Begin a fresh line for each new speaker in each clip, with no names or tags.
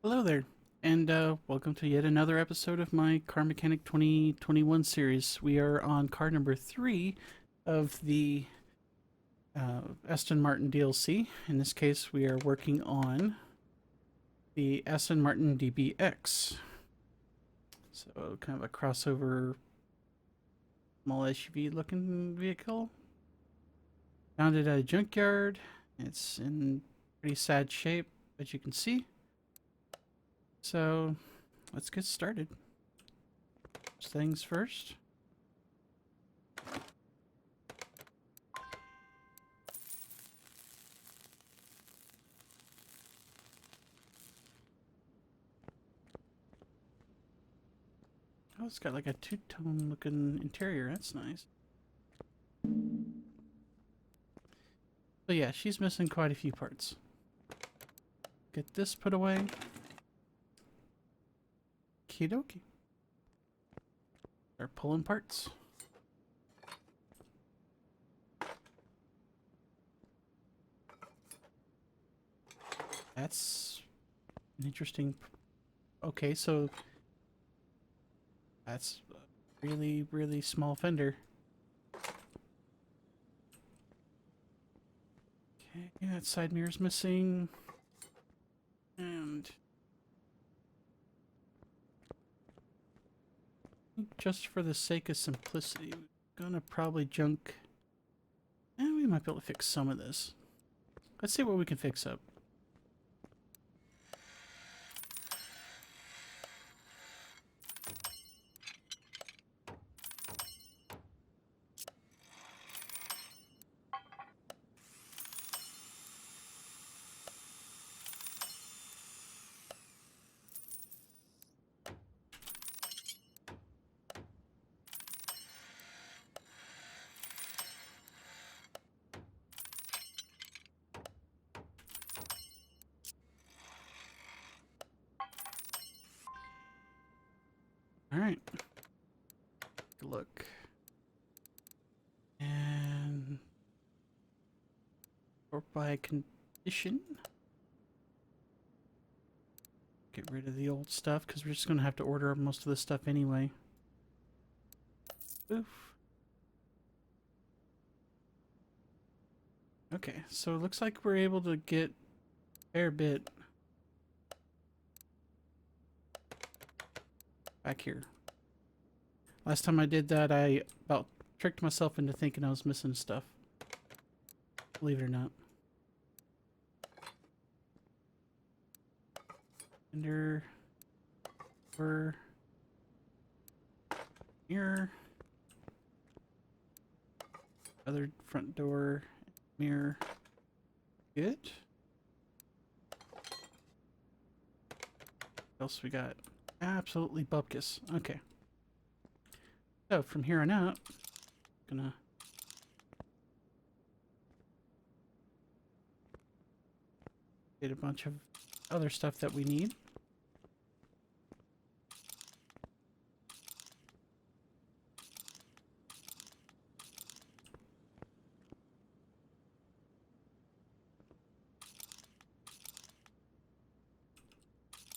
Hello there, and welcome to yet another episode of my Car Mechanic 2021 series. We are on car number 3 of the Aston Martin DLC. In this case, we are working on the Aston Martin DBX. So, kind of a crossover small SUV looking vehicle. Found it at a junkyard. It's in pretty sad shape, as you can see. So, let's get started. First things first. Oh, it's got like a two-tone looking interior. That's nice. So yeah, she's missing quite a few parts. Get this put away. Okie dokie. Start pulling parts. That's an interesting... Okay, so that's a really, really small fender. Okay, that side mirror's missing. And just for the sake of simplicity, we're gonna probably junk... And we might be able to fix some of this. Let's see what we can fix up. Alright. Take a look. And... sort by condition. Get rid of the old stuff, because we're just going to have to order most of this stuff anyway. Oof. Okay, so it looks like we're able to get a fair bit back here. Last time I did that, I about tricked myself into thinking I was missing stuff. Believe it or not. Fender, door, mirror, other front door, mirror. Good. What else we got? Absolutely bupkis. Okay. So from here on out, gonna get a bunch of other stuff that we need.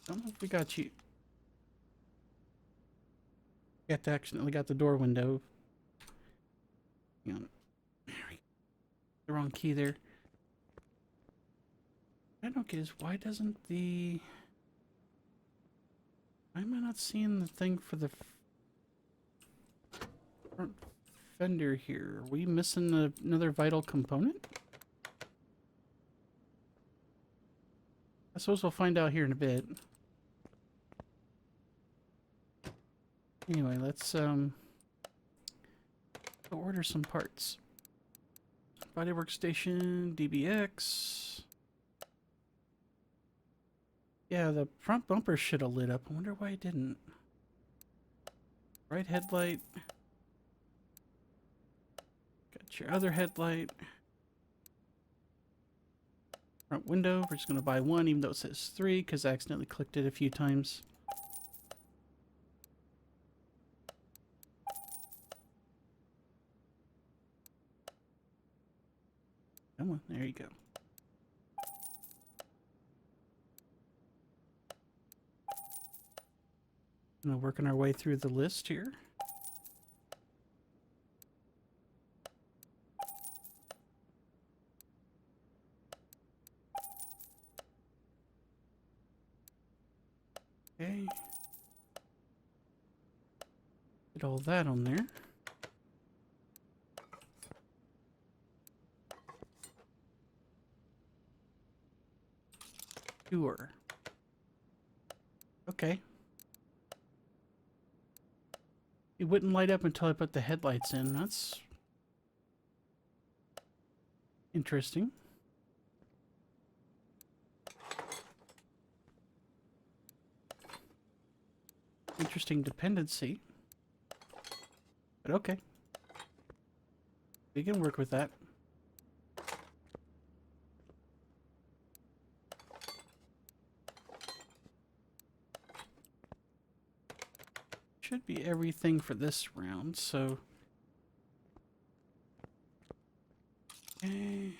I don't know if we got you. Accidentally got the door window. Hang on. There we go. The wrong key there. What I don't get is why doesn't the... Why am I not seeing the thing for the front fender here? Are we missing another vital component? I suppose we'll find out here in a bit. Anyway, let's go order some parts. Body workstation, DBX. Yeah, the front bumper should have lit up. I wonder why it didn't. Right headlight. Got your other headlight. Front window, we're just going to buy one, even though it says 3, because I accidentally clicked it a few times. Come on, there you go. Working our way through the list here. Okay. Get all that on there. Sure. Okay. It wouldn't light up until I put the headlights in. That's interesting. Interesting dependency. But okay. We can work with that. Should be everything for this round, so... Okay.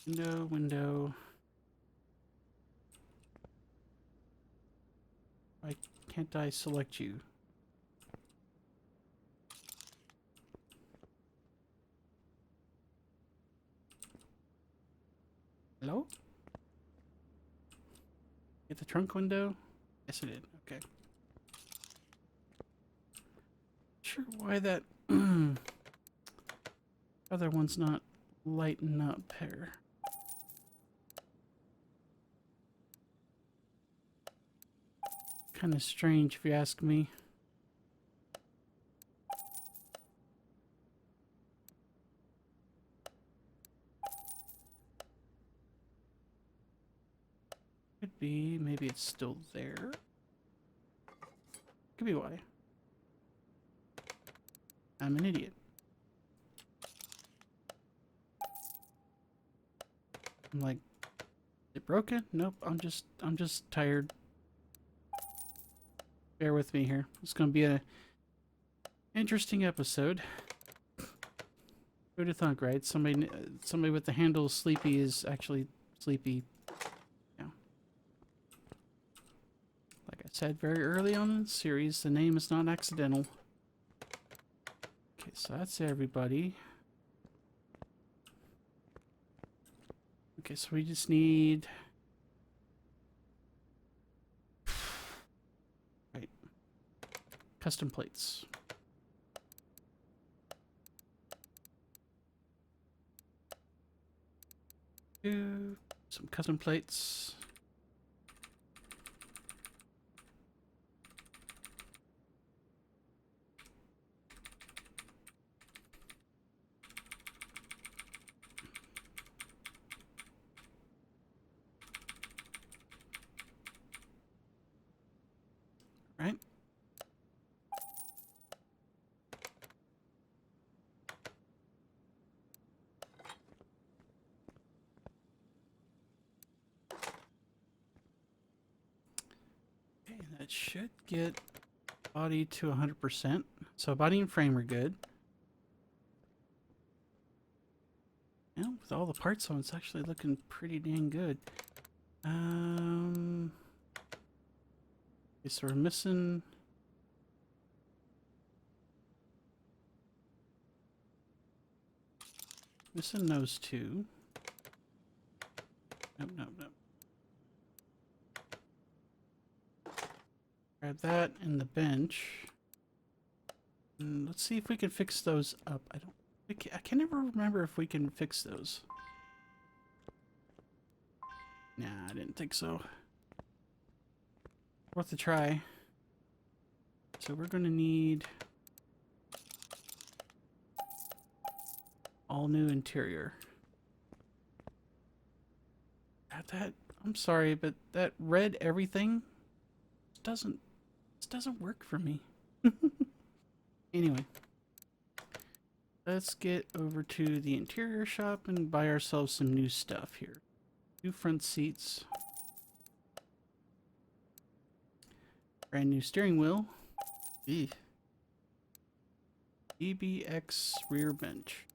Window. Why can't I select you? Hello? Get the trunk window? Yes, I did. Okay. Sure why that other one's not lighting up here. Kind of strange if you ask me. Could be, maybe it's still there. Could be why. I'm an idiot. I'm like, is it broken? Nope, I'm just tired. Bear with me here. It's gonna be an interesting episode. Who'd have thunk, right? Somebody with the handle sleepy is actually sleepy. Yeah. Like I said very early on in the series, the name is not accidental. Okay, so that's everybody. Okay, so we just need... Right. Custom plates. Do some custom plates. Right. Okay, that should get body to 100%. So body and frame are good. Yeah, with all the parts on, it's actually looking pretty dang good. Okay, so we're missing... Missing those two. Nope. Grab that and the bench. And let's see if we can fix those up. I can never remember if we can fix those. Nah, I didn't think so. Worth a try. So we're gonna need all new interior. I'm sorry, but that red everything doesn't work for me. Anyway, let's get over to the interior shop and buy ourselves some new stuff here. New front seats. Brand new steering wheel. Eeh. DBX rear bench.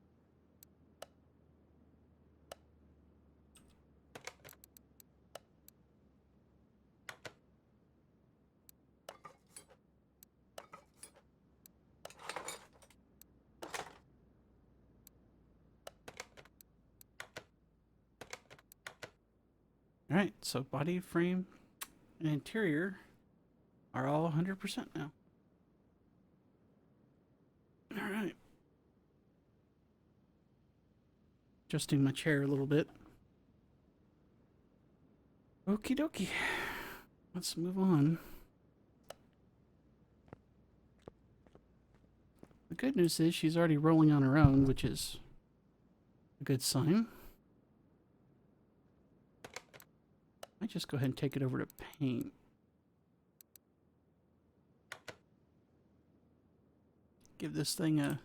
All right, so body, frame, and interior are all 100% now. All right. Adjusting my chair a little bit. Okie dokie. Let's move on. The good news is she's already rolling on her own, which is a good sign. I might just go ahead and take it over to paint. Give this thing a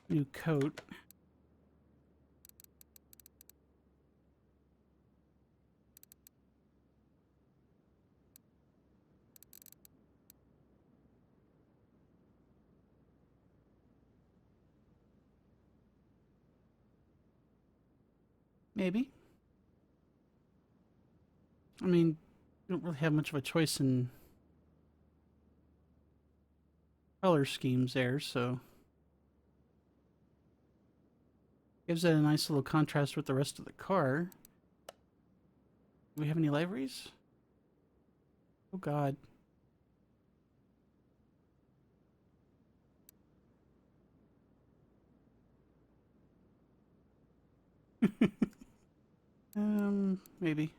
new coat. Maybe. I mean, you don't really have much of a choice in color schemes there, so gives that a nice little contrast with the rest of the car. Do we have any liveries? Oh god. Maybe.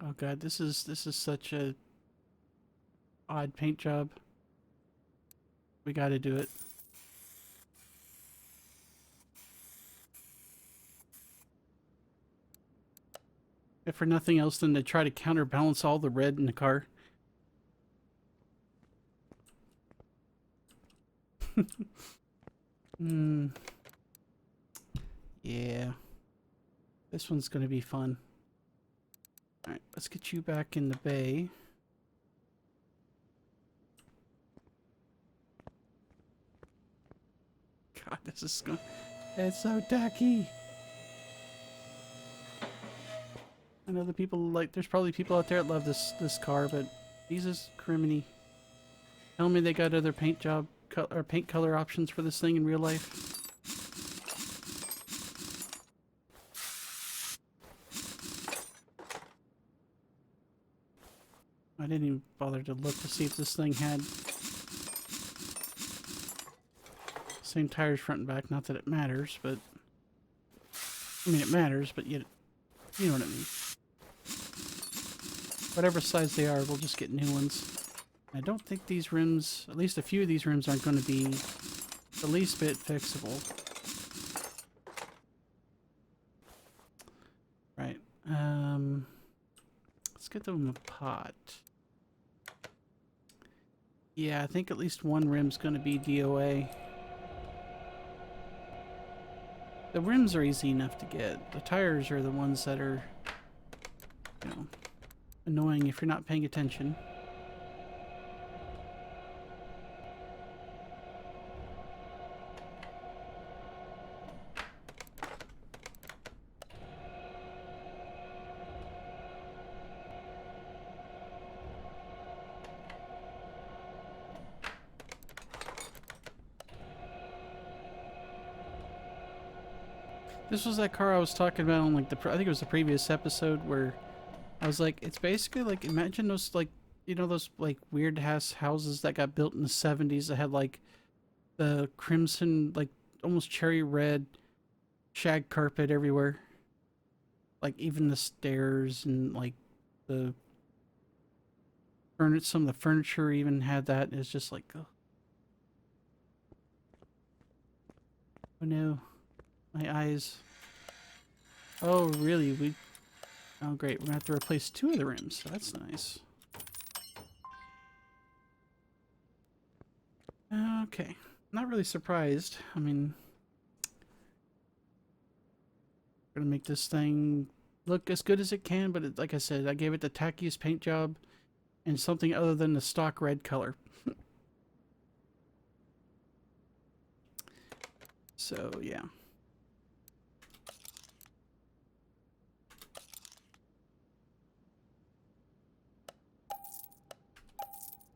Oh god, this is such a odd paint job. We got to do it. If for nothing else than to try to counterbalance all the red in the car. Yeah. This one's going to be fun. Alright, let's get you back in the bay. God, this is going... It's so tacky! I know the people like... There's probably people out there that love this car, but Jesus criminy. Tell me they got other paint job... or paint color options for this thing in real life. I didn't even bother to look to see if this thing had same tires front and back. Not that it matters, but I mean it matters, but you know what I mean. Whatever size they are, we'll just get new ones. I don't think these rims, at least a few of these rims, aren't going to be the least bit fixable. Right. Let's get them a pot. Yeah, I think at least one rim's going to be DOA. The rims are easy enough to get. The tires are the ones that are, you know, annoying if you're not paying attention. This was that car I was talking about on like I think it was the previous episode where I was like, it's basically like, imagine those like, you know, those like weird ass houses that got built in the 70s that had like the crimson, like almost cherry red shag carpet everywhere. Like even the stairs and like the furniture, some of the furniture even had that. It's just like, oh no. My eyes. Oh, really? Oh, great. We're going to have to replace 2 of the rims. That's nice. Okay. Not really surprised. I mean, we're going to make this thing look as good as it can, but like I said, I gave it the tackiest paint job and something other than the stock red color. So, yeah.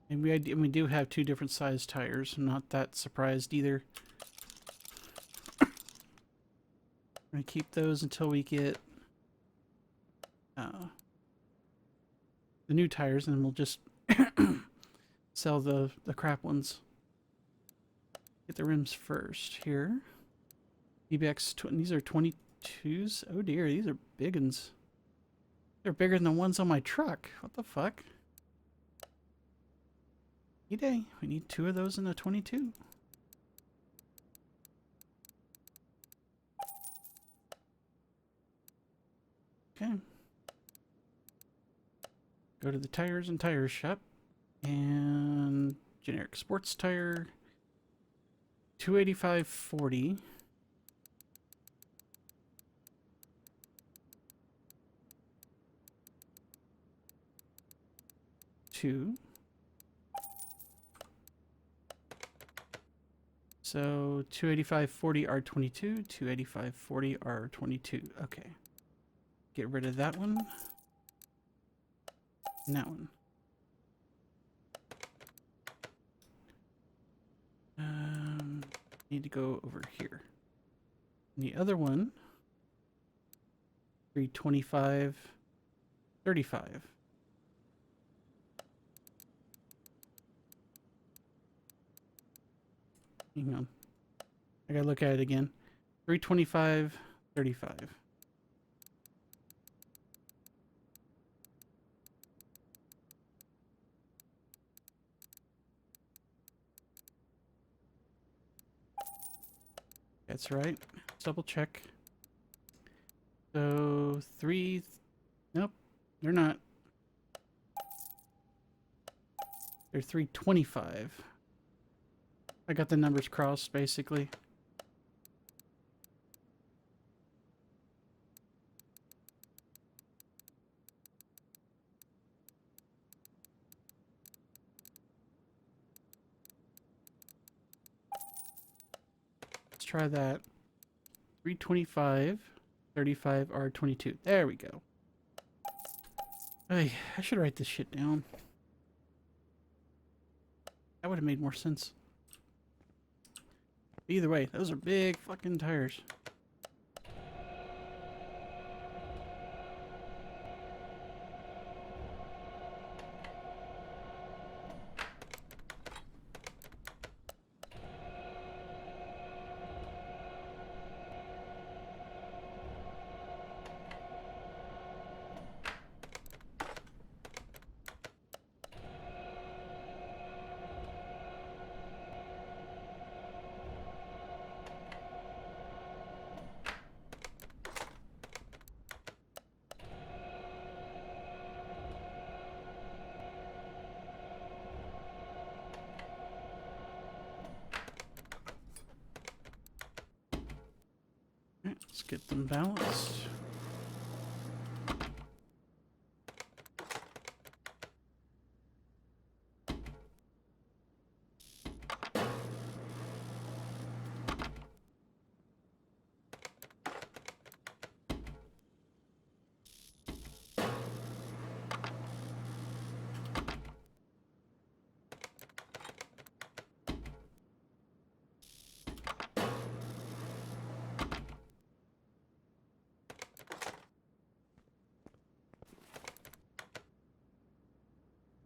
And we do have two different size tires. I'm not that surprised either. I'm gonna keep those until we get the new tires, and then we'll just sell the crap ones. Get the rims first here. DBX, these are 22s. Oh dear, these are big ones. They're bigger than the ones on my truck. What the fuck? Day, we need two of those in a 22. Okay. Go to the tires and tires shop. And generic sports tire. 285.40. Two. So 285.40 R22, 285.40 R22. Okay. Get rid of that one. And that one. Need to go over here. And the other one, 325.35. Hang on. I gotta look at it again. 325.35. That's right. Let's double check. So nope, they're not. They're 325. I got the numbers crossed, basically. Let's try that. 325, 35 R22. There we go. Hey, I should write this shit down. That would have made more sense. Either way, those are big fucking tires. Let's get them balanced.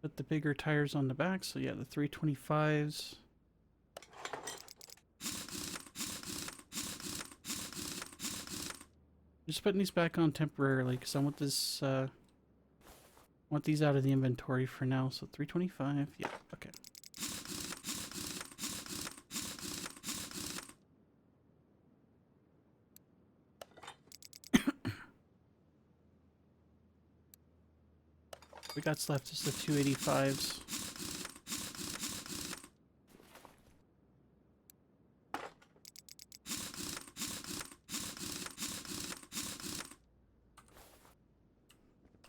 Put the bigger tires on the back, so yeah, the 325s. Just putting these back on temporarily because I want this want these out of the inventory for now. So 325, yeah, okay. We got left is the 285s.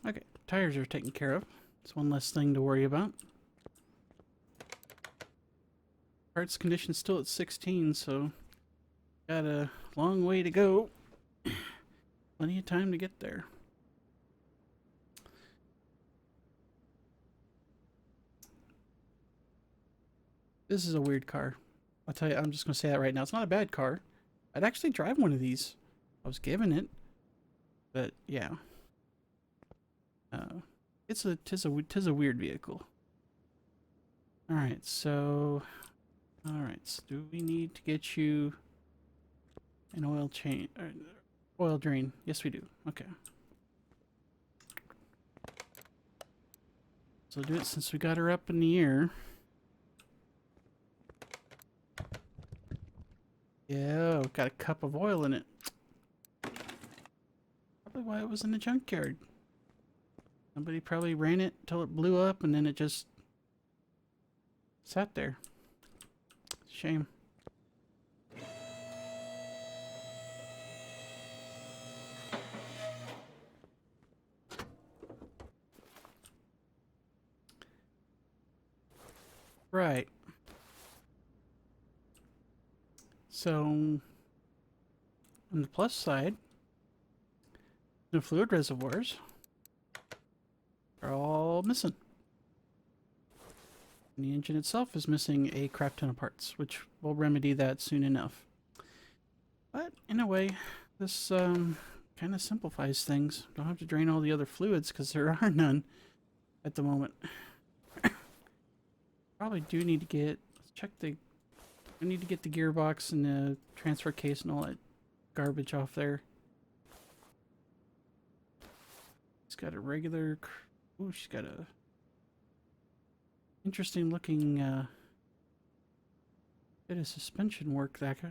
Okay, tires are taken care of. It's one less thing to worry about. Parts condition still at 16, so got a long way to go. Plenty of time to get there. This is a weird car. I'll tell you, I'm just gonna say that right now. It's not a bad car. I'd actually drive one of these. I was given it. But yeah. Tis a weird vehicle. Alright, so do we need to get you an oil chain oil drain? Yes we do. Okay. So we'll do it since we got her up in the air. Yeah, got a cup of oil in it. Probably why it was in the junkyard. Somebody probably ran it until it blew up and then it just sat there. Shame. Right. So, on the plus side, the fluid reservoirs are all missing. And the engine itself is missing a crap ton of parts, which will remedy that soon enough. But, in a way, this kind of simplifies things. Don't have to drain all the other fluids because there are none at the moment. Probably do need to get, let's check the, I need to get the gearbox and the transfer case and all that garbage off there. It's got a regular, ooh, she's got a interesting looking bit of suspension work back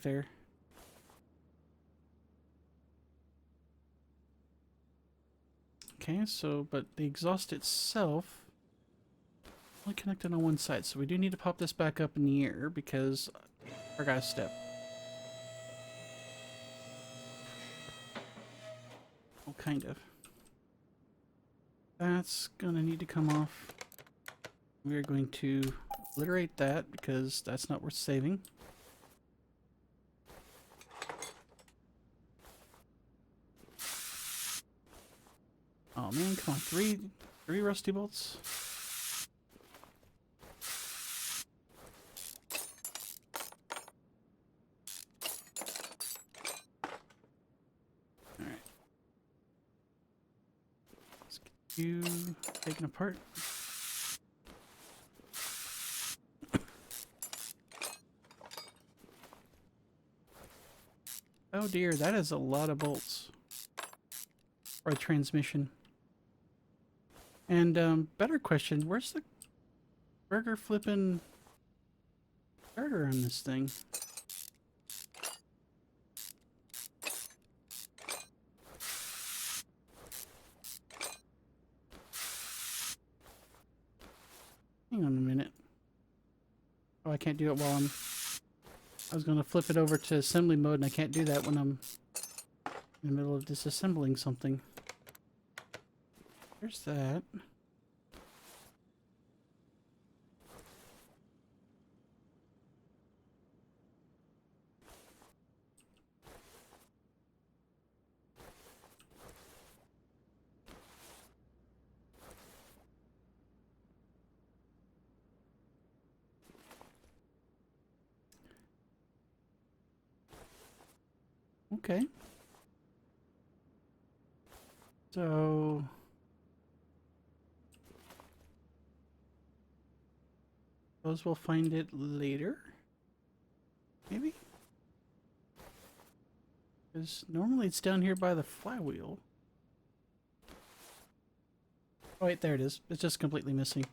there. Okay, so, but the exhaust itself only connected on one side, so we do need to pop this back up in the air because I forgot a step. Well, kind of. That's gonna need to come off. We are going to obliterate that because that's not worth saving. Oh man, come on, three rusty bolts. All right, let's get you taken apart. Oh dear, that is a lot of bolts for a transmission. And better question, where's the burger flipping starter on this thing? Hang on a minute. Oh, I can't do it while I'm... I was going to flip it over to assembly mode, and I can't do that when I'm in the middle of disassembling something. There's that. Okay. So... suppose we'll find it later? Maybe? Because normally it's down here by the flywheel. Oh wait, there it is. It's just completely missing.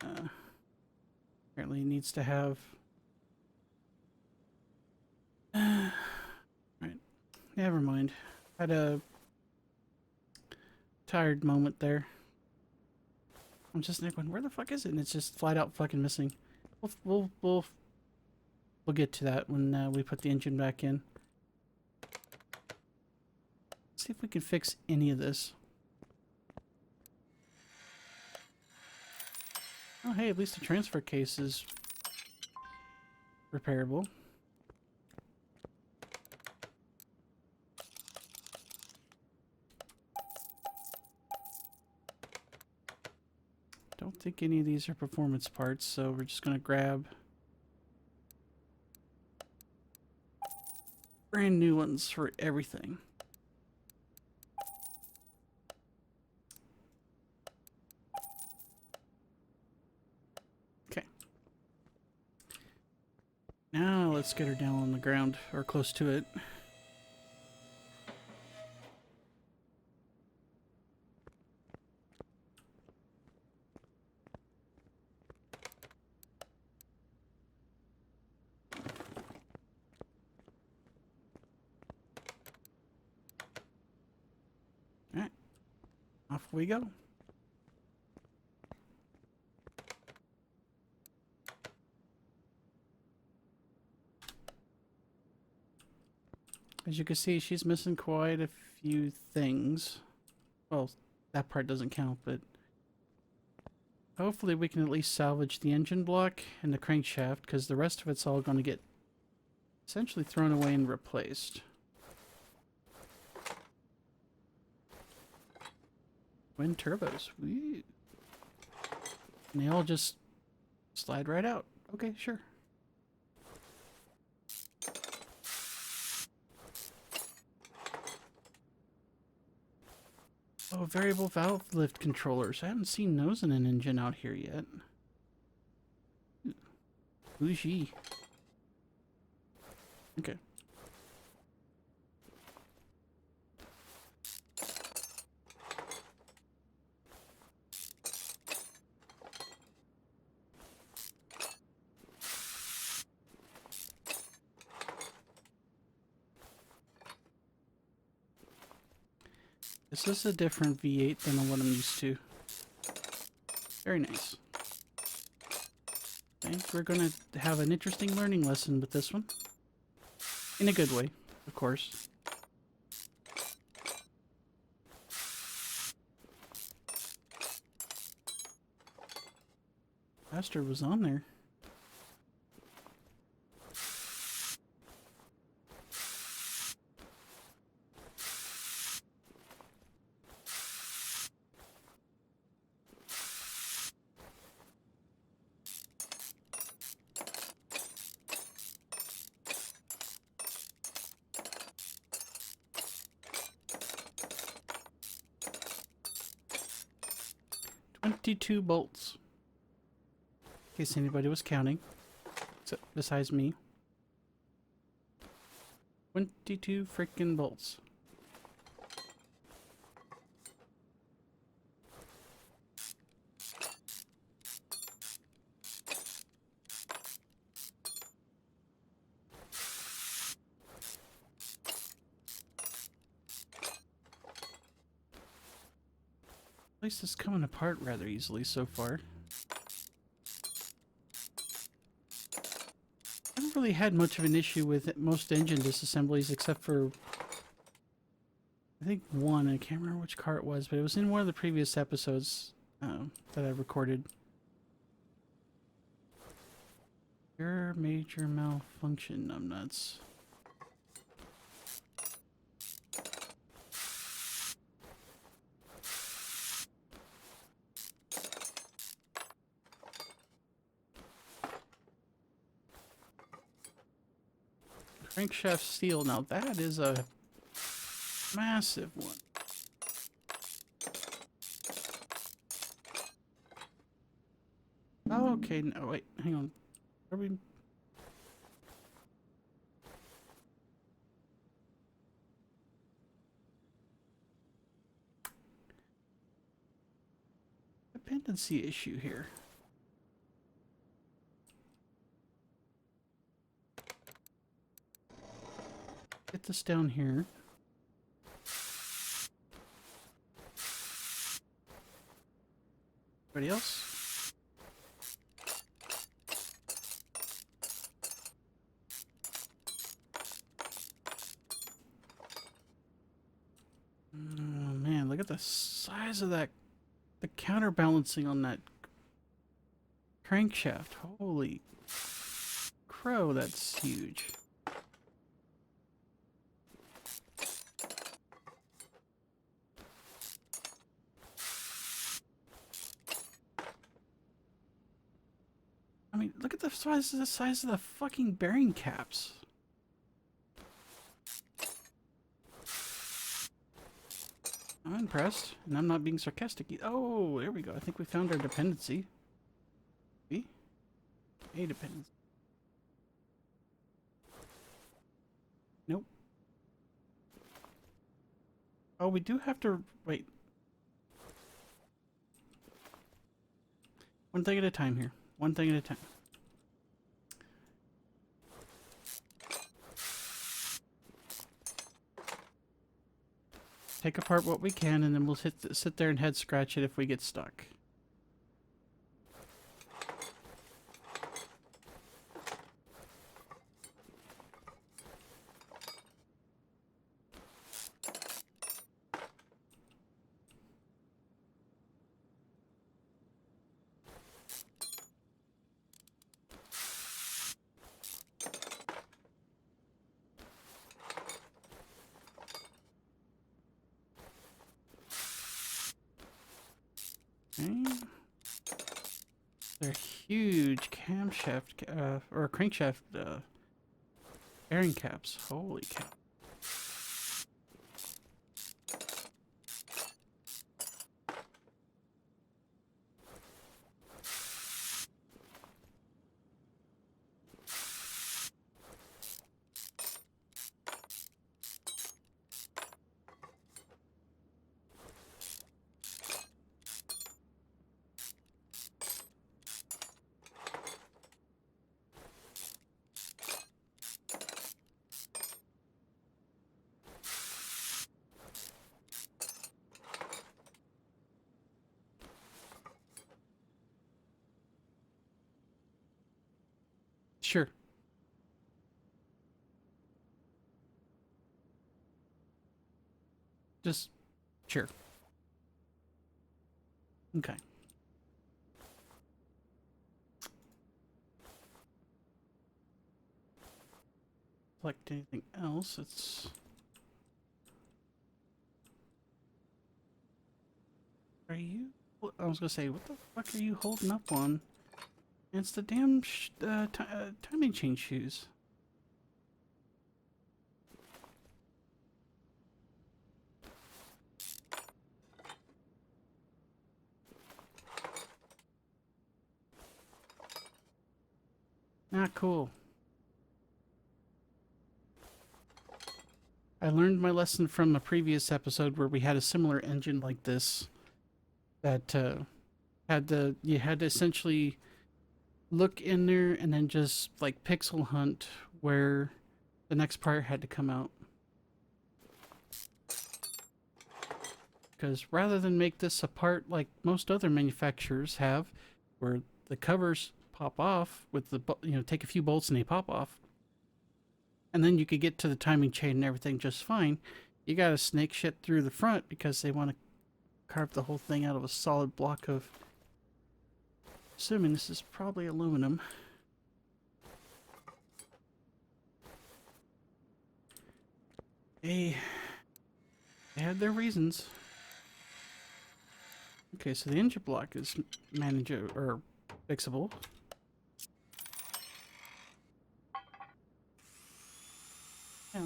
Apparently it needs to have... right. Never mind. Had a tired moment there. I'm just thinking, where the fuck is it? And it's just flat out fucking missing. We'll get to that when we put the engine back in. See if we can fix any of this. Oh hey, at least the transfer case is repairable. don't think any of these are performance parts, so we're just going to grab brand new ones for everything. Okay. Now let's get her down on the ground, or close to it. Alright. Off we go. As you can see, she's missing quite a few things. Well, that part doesn't count, but hopefully we can at least salvage the engine block and the crankshaft, because the rest of it's all going to get essentially thrown away and replaced. Twin turbos. Woo. And they all just slide right out. Okay, sure. Oh, variable valve lift controllers. I haven't seen those in an engine out here yet. Bougie. Okay. This is a different V8 than what I'm used to. Very nice. I think we're going to have an interesting learning lesson with this one. In a good way, of course. Bastard was on there. "22 bolts. In case anybody was counting, except besides me. 22 freaking bolts. At least it's coming apart rather easily so far. I haven't really had much of an issue with most engine disassemblies except for, I think one. I can't remember which car it was, but it was in one of the previous episodes that I recorded. Your major malfunction, numbnuts. Crankshaft steel. Now that is a massive one. Oh, okay, no, wait, hang on. Are we... Dependency issue here. Get this down here. Anybody else? Oh man, look at the size of that, the counterbalancing on that crankshaft. Holy crow, that's huge. I mean, look at the size of the fucking bearing caps. I'm impressed, and I'm not being sarcastic. Oh, there we go. I think we found our dependency. See? A dependency. Nope. Oh, we do have to... Wait. One thing at a time here. One thing at a time. Take apart what we can, and then we'll sit there and head scratch it if we get stuck. Okay. They're huge camshaft, or crankshaft, bearing caps. Holy cow. Sure. Just, sure. Okay. Select anything else, it's... Are you... I was gonna say, what the fuck are you holding up on? It's the damn timing chain shoes. Not cool. I learned my lesson from a previous episode where we had a similar engine like this that you had to essentially look in there and then just like pixel hunt where the next part had to come out. Because rather than make this a part like most other manufacturers have, where the covers pop off with the, take a few bolts and they pop off, and then you could get to the timing chain and everything just fine, you gotta snake shit through the front because they want to carve the whole thing out of a solid block of, assuming this is probably aluminum. They had their reasons. Okay, so the engine block is manageable or fixable. Yeah.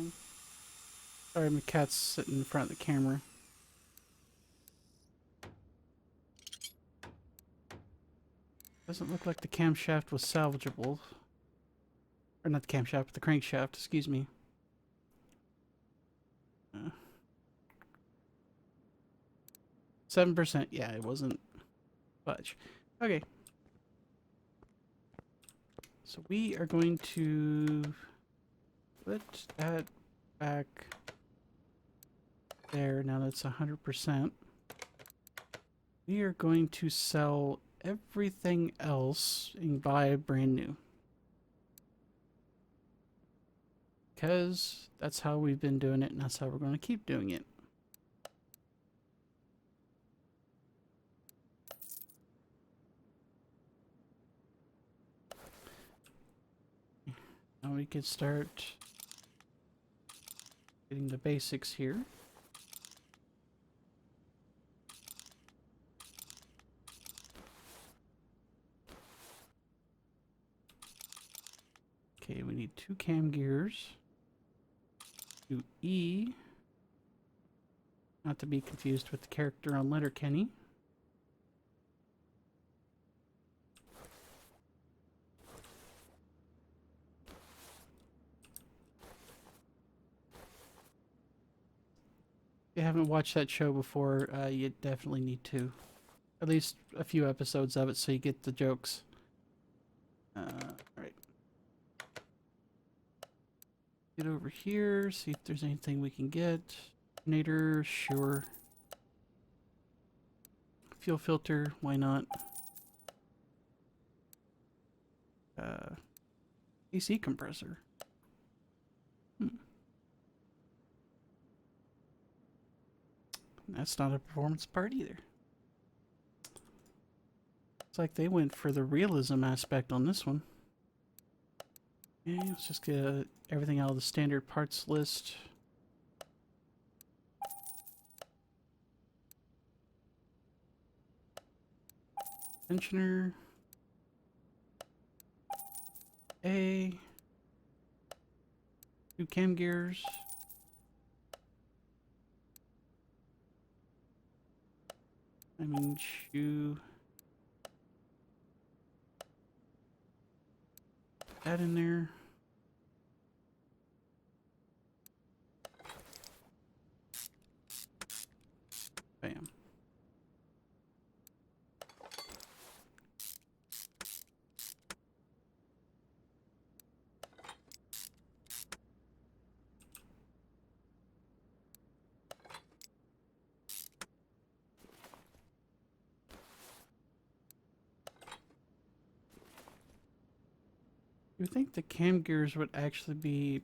Sorry, my cat's sitting in front of the camera. Doesn't look like the camshaft was salvageable. Or not the camshaft, but the crankshaft, excuse me. 7%, yeah, it wasn't much. Okay. So we are going to put that back there. Now that's 100%. We are going to sell everything else and buy brand new. Because that's how we've been doing it, and that's how we're going to keep doing it. Now we can start getting the basics here. Okay, we need 2 cam gears. 2 E. Not to be confused with the character on Letterkenny. If you haven't watched that show before, you definitely need to. At least a few episodes of it so you get the jokes. Alright. Get over here, see if there's anything we can get. Nader, sure. Fuel filter, why not? AC compressor. That's not a performance part either. It's like they went for the realism aspect on this one. Okay, let's just get everything out of the standard parts list. Tensioner. A. 2 cam gears. Shoe. Put that in there. Bam. You would think the cam gears would actually be,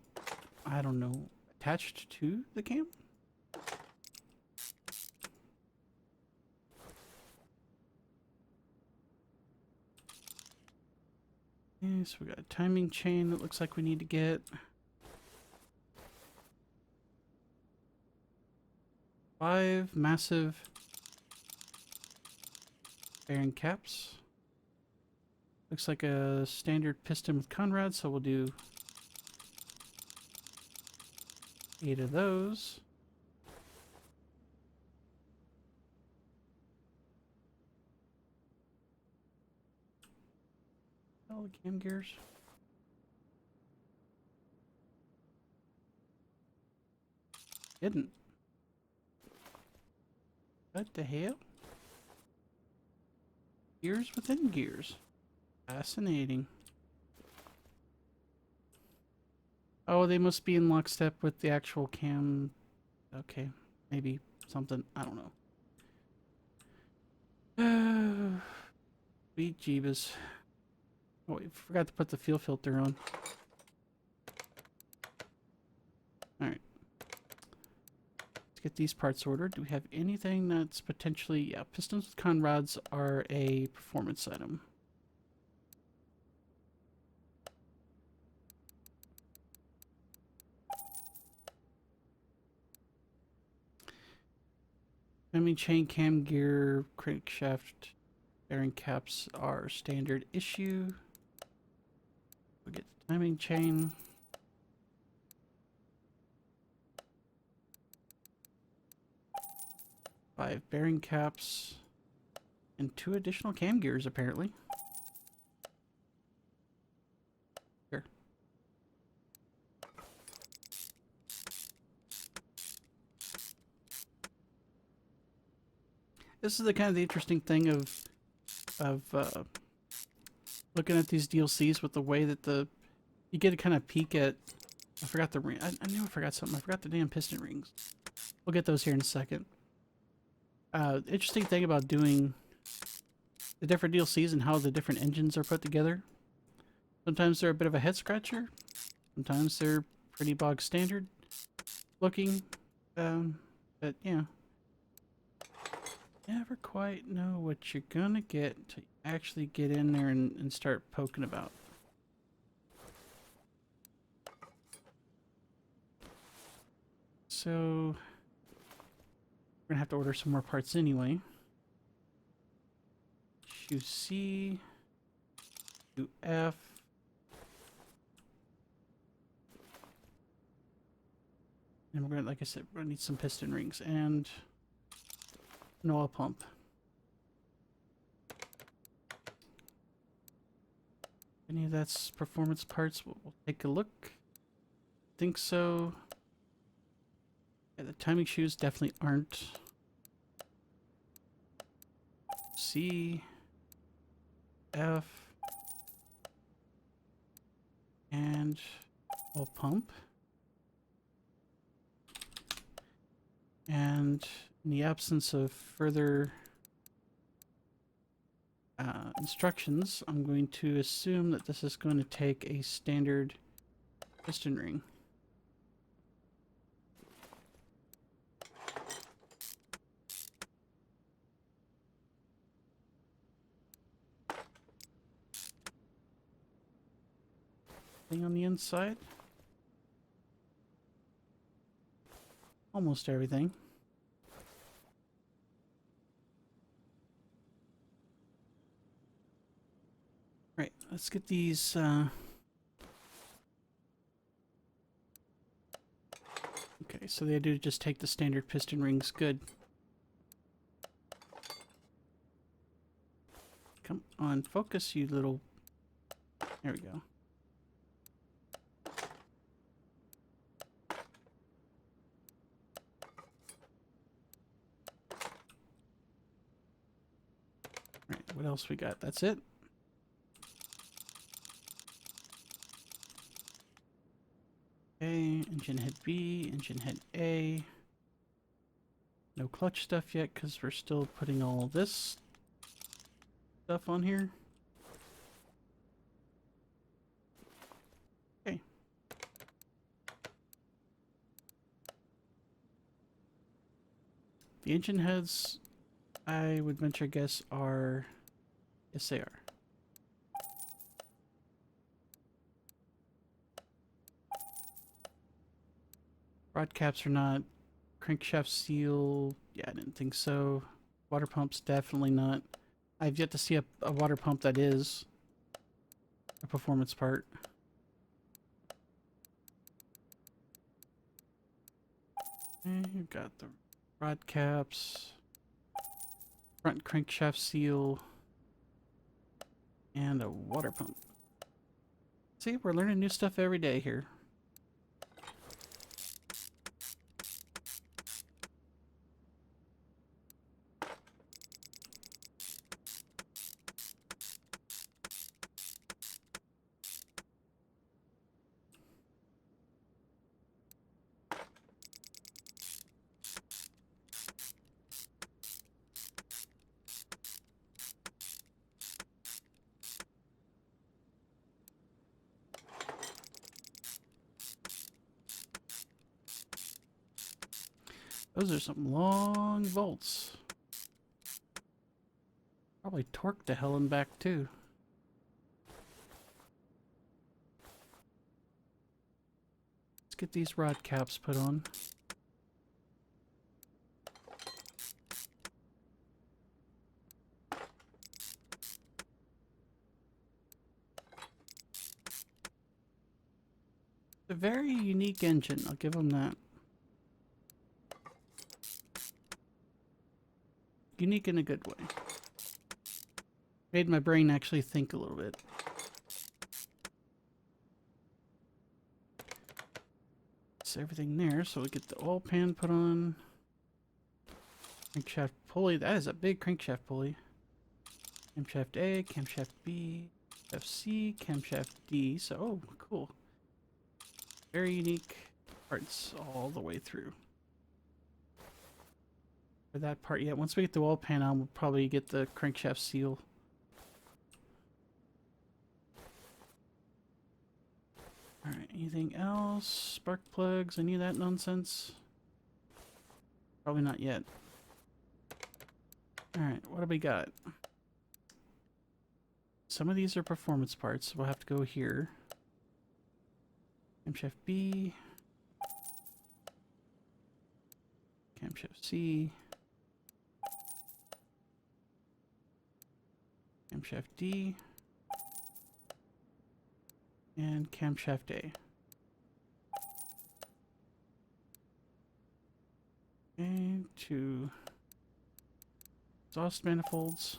I don't know, attached to the cam? So we got a timing chain that looks like we need to get. 5 massive bearing caps. Looks like a standard piston with Conrad, so we'll do 8 of those. All the cam gears. Didn't. What the hell? Gears within gears. Fascinating. Oh, they must be in lockstep with the actual cam. Okay, maybe something. I don't know. Sweet Jeebus. Oh, we forgot to put the fuel filter on. Alright. Let's get these parts ordered. Do we have anything that's potentially... Yeah, pistons with Conrads are a performance item. Timing chain, cam gear, crankshaft, bearing caps are standard issue. We get the timing chain. Five bearing caps and 2 additional cam gears apparently. Here. This is the kind of the interesting thing of looking at these DLCs with the way that you get a kind of peek at. I forgot the ring. I knew I forgot something. I forgot the damn piston rings. We'll get those here in a second. Interesting thing about doing the different DLCs and how the different engines are put together. Sometimes they're a bit of a head scratcher. Sometimes they're pretty bog standard looking. But yeah. Never quite know what you're gonna get until you actually get in there and start poking about. So we're gonna have to order some more parts anyway. Shoe C, shoe F, And we're gonna, like I said, we're gonna need some piston rings and an oil pump. Any of that's performance parts, we'll take a look. Think so. Yeah, the timing shoes definitely aren't. C, F, and oil pump. And in the absence of further instructions, I'm going to assume that this is going to take a standard piston ring. Thing on the inside. Almost everything. Right, let's get these okay, so they do just take the standard piston rings. Good. Come on, focus, you little... There we go. Right, what else we got? That's it? Okay, engine head B, engine head A. No clutch stuff yet because we're still putting all this stuff on here. Okay. The engine heads, I would venture a guess, are... Yes, they are. Rod caps are not. Crankshaft seal, yeah, I didn't think so. Water pumps, definitely not. I've yet to see a water pump that is a performance part. And you've got the rod caps, front crankshaft seal, and a water pump. See, we're learning new stuff every day here. Those are some long bolts. Probably torqued to hell and back too. Let's get these rod caps put on. It's a very unique engine, I'll give them that. Unique in a good way. Made my brain actually think a little bit. It's everything there, so we'll get the oil pan put on. Crankshaft pulley, that is a big crankshaft pulley. Camshaft A, camshaft B, FC, camshaft D, so, oh, cool. Very unique parts all the way through. For that part, yeah, once we get the oil pan on, we'll probably get the crankshaft seal. Alright, anything else? Spark plugs, any of that nonsense? Probably not yet. Alright, what do we got? Some of these are performance parts, so we'll have to go here. Camshaft B. Camshaft C. Camshaft D. And camshaft A. And 2 exhaust manifolds.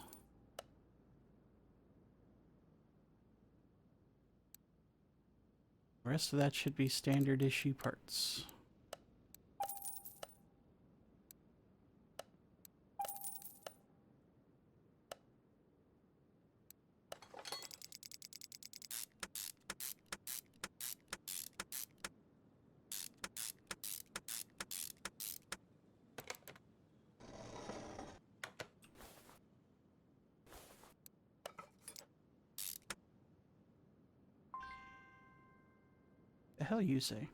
The rest of that should be standard issue parts. The hell you say?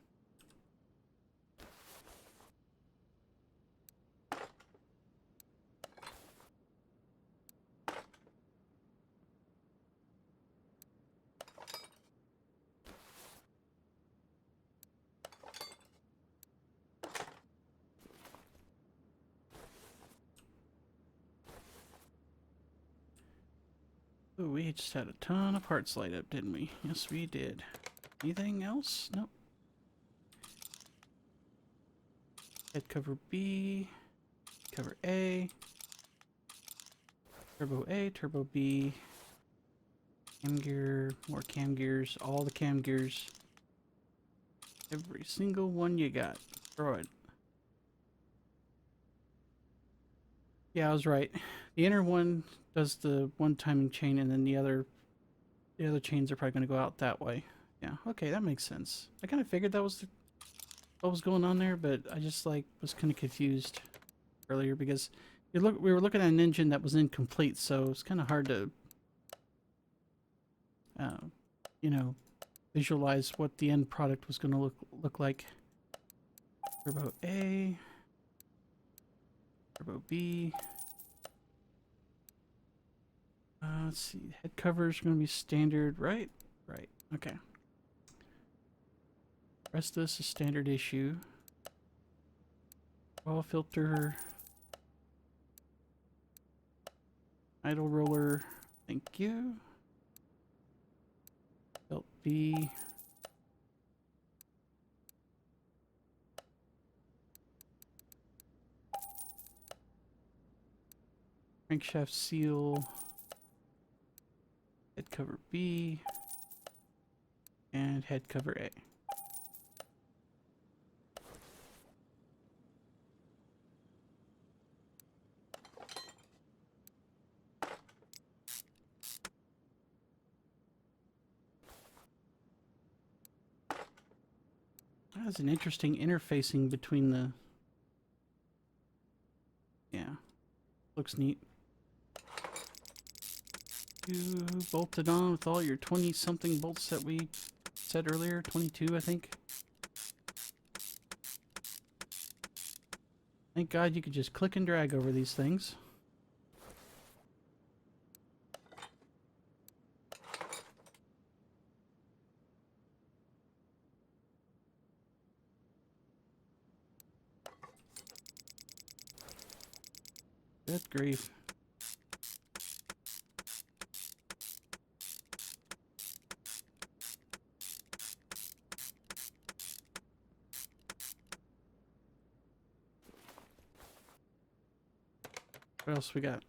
Oh, we just had a ton of parts light up, didn't we? Yes, we did. Anything else? Nope. Head cover B, cover A, turbo B, cam gear, more cam gears, all the cam gears. Every single one you got. Throw it. Yeah, I was right. The inner one does the one timing chain, and then the other chains are probably going to go out that way. Yeah, okay, that makes sense. I kind of figured that was what was going on there, but I just like was kind of confused earlier because we were looking at an engine that was incomplete, so it's kind of hard to you know, visualize what the end product was going to look like. Turbo A, turbo B. Let's see, head covers are going to be standard, right? Right, okay. Rest of this is standard issue. Oil filter. Idle roller, thank you. Belt B. Crankshaft seal. Head cover B. And head cover A. That's an interesting interfacing between the... Yeah. Looks neat. You bolted on with all your 20-something bolts that we said earlier. 22, I think. Thank God you could just click and drag over these things. Good grief. What else we got?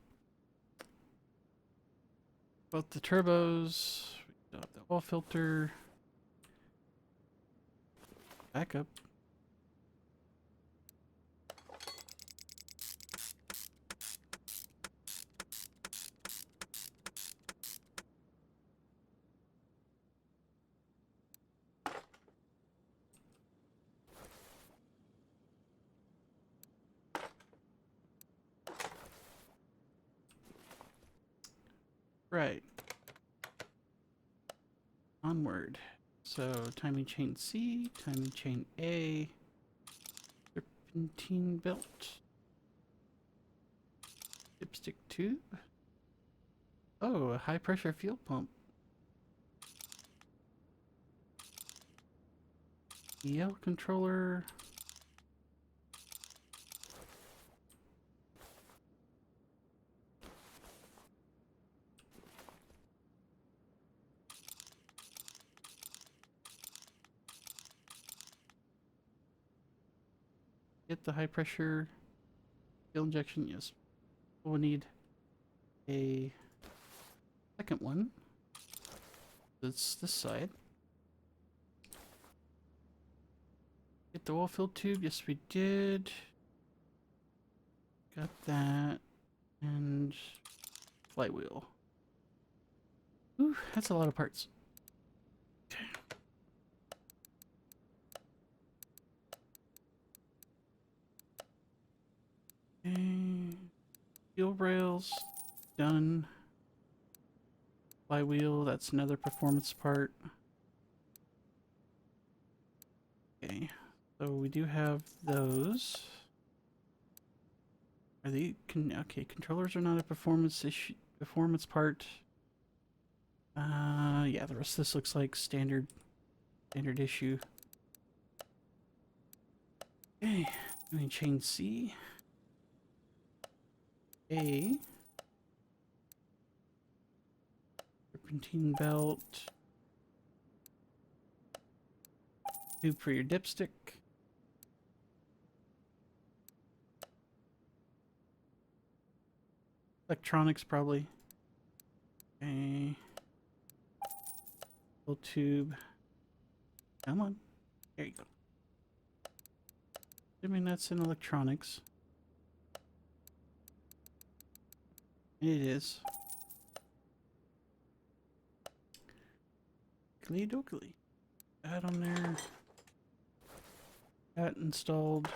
Both the turbos, we got the oil filter, backup. Right. Onward. So timing chain C, timing chain A, serpentine belt, dipstick tube. Oh, a high pressure fuel pump. EL controller. Get the high pressure Fuel injection, yes. We'll need a second one. That's this side. Get the oil filled tube. Yes, we did. Got that. And flywheel. Ooh, that's a lot of parts. Okay. Okay. Fuel rails. Done. Flywheel, that's another performance part. Okay. So we do have those. Are they okay, controllers are not a performance issue, performance part. Yeah, the rest of this looks like standard issue. Okay, doing chain C. A. Serpentine belt. Tube for your dipstick. Electronics, probably. Okay. Little tube. Come on. There you go. I mean, that's in electronics. It is. Dokily. That on there. That installed.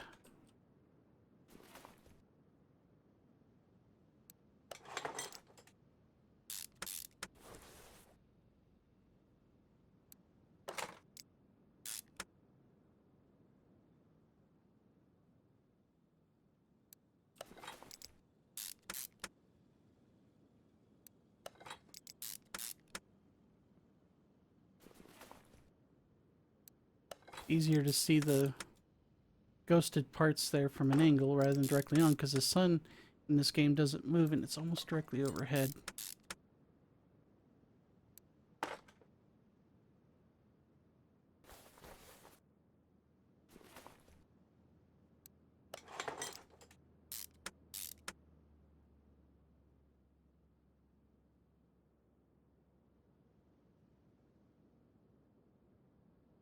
Easier to see the ghosted parts there from an angle rather than directly on, because the sun in this game doesn't move and it's almost directly overhead.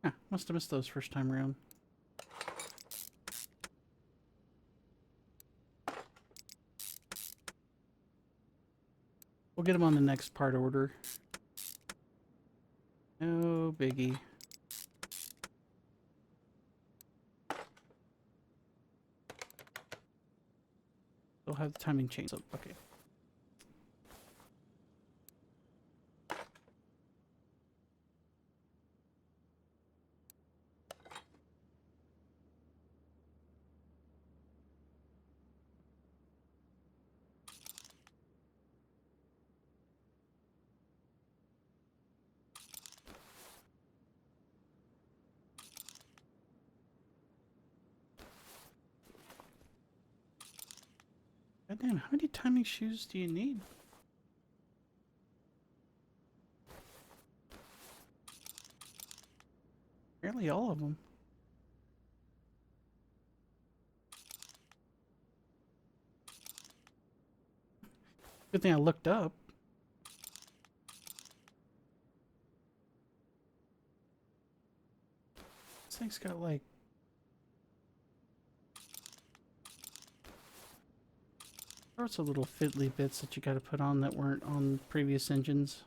Huh, must have missed those first time around. We'll get them on the next part order. No biggie. They'll have the timing chains up. Okay. God damn, how many timing shoes do you need? Barely all of them. Good thing I looked up. This thing's got like... sorts of little fiddly bits that you gotta put on that weren't on previous engines.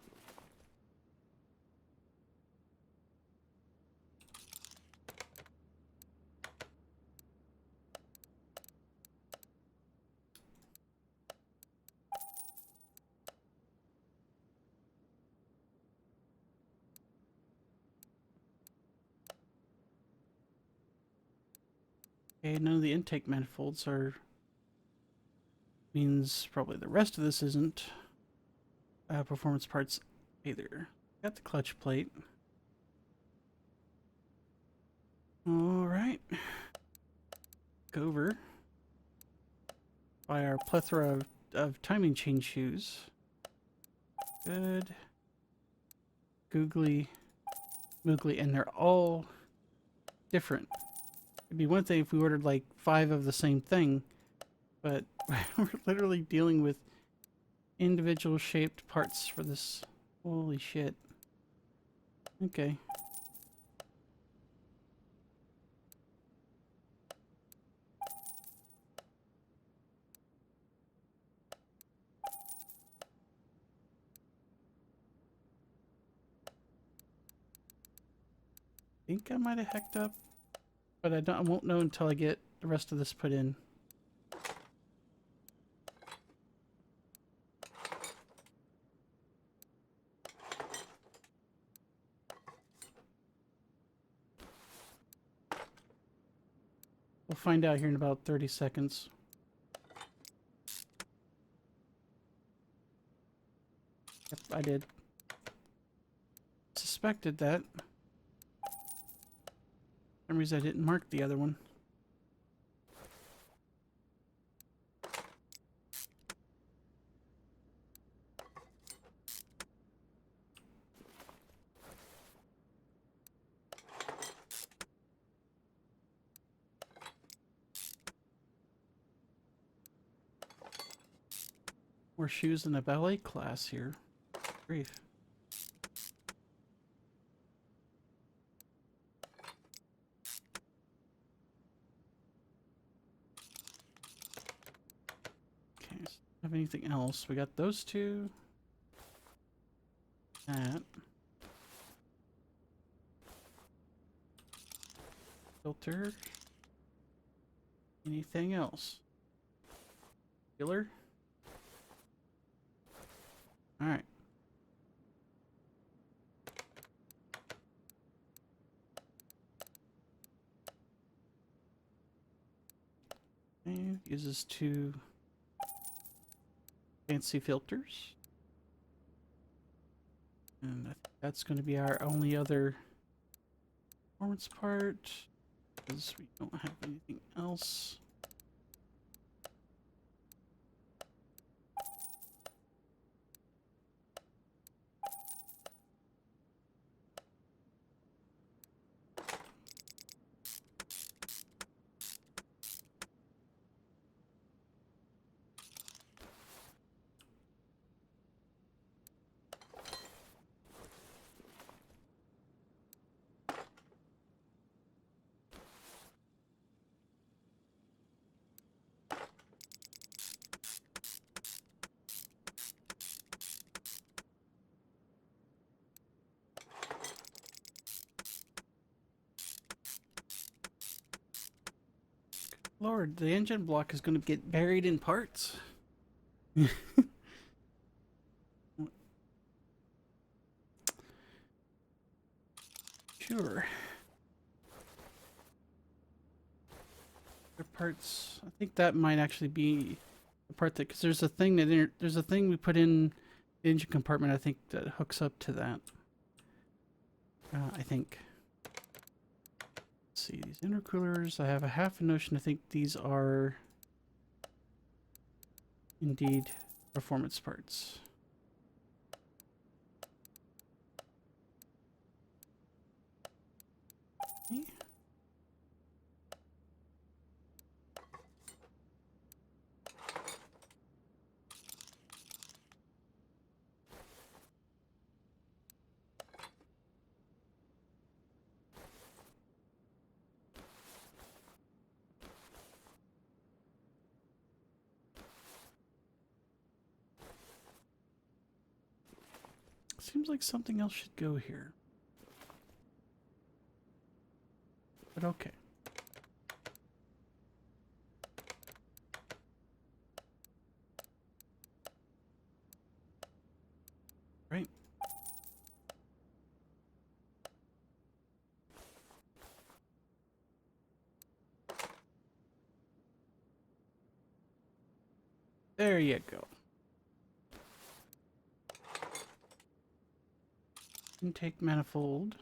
Okay, none of the intake manifolds are... means probably the rest of this isn't performance parts either. Got the clutch plate. Alright. Go over. Buy our plethora of timing chain shoes. Good. Googly. Moogly. And they're all different. It'd be one thing if we ordered like 5 of the same thing, but We're literally dealing with individual shaped parts for this. Holy shit. Okay. I think I might have hacked up, but I won't know until I get the rest of this put in. We'll find out here in about 30 seconds. Yep, I did. Suspected that. For some reason I didn't mark the other one. More shoes in a ballet class here. Grief. Okay, so have anything else? We got those two. That. Filter. Anything else? Filler? Alright. And uses two fancy filters. And I think that's going to be our only other performance part, because we don't have anything else. Lord, the engine block is going to get buried in parts. Sure. Other parts. I think that might actually be the part that, because there's a thing that there's a thing we put in the engine compartment. I think that hooks up to that. I think. Let's see, these intercoolers. I have a half a notion. I think these are indeed performance parts. Okay. Seems like something else should go here. But okay. Right. There you go. Intake manifold.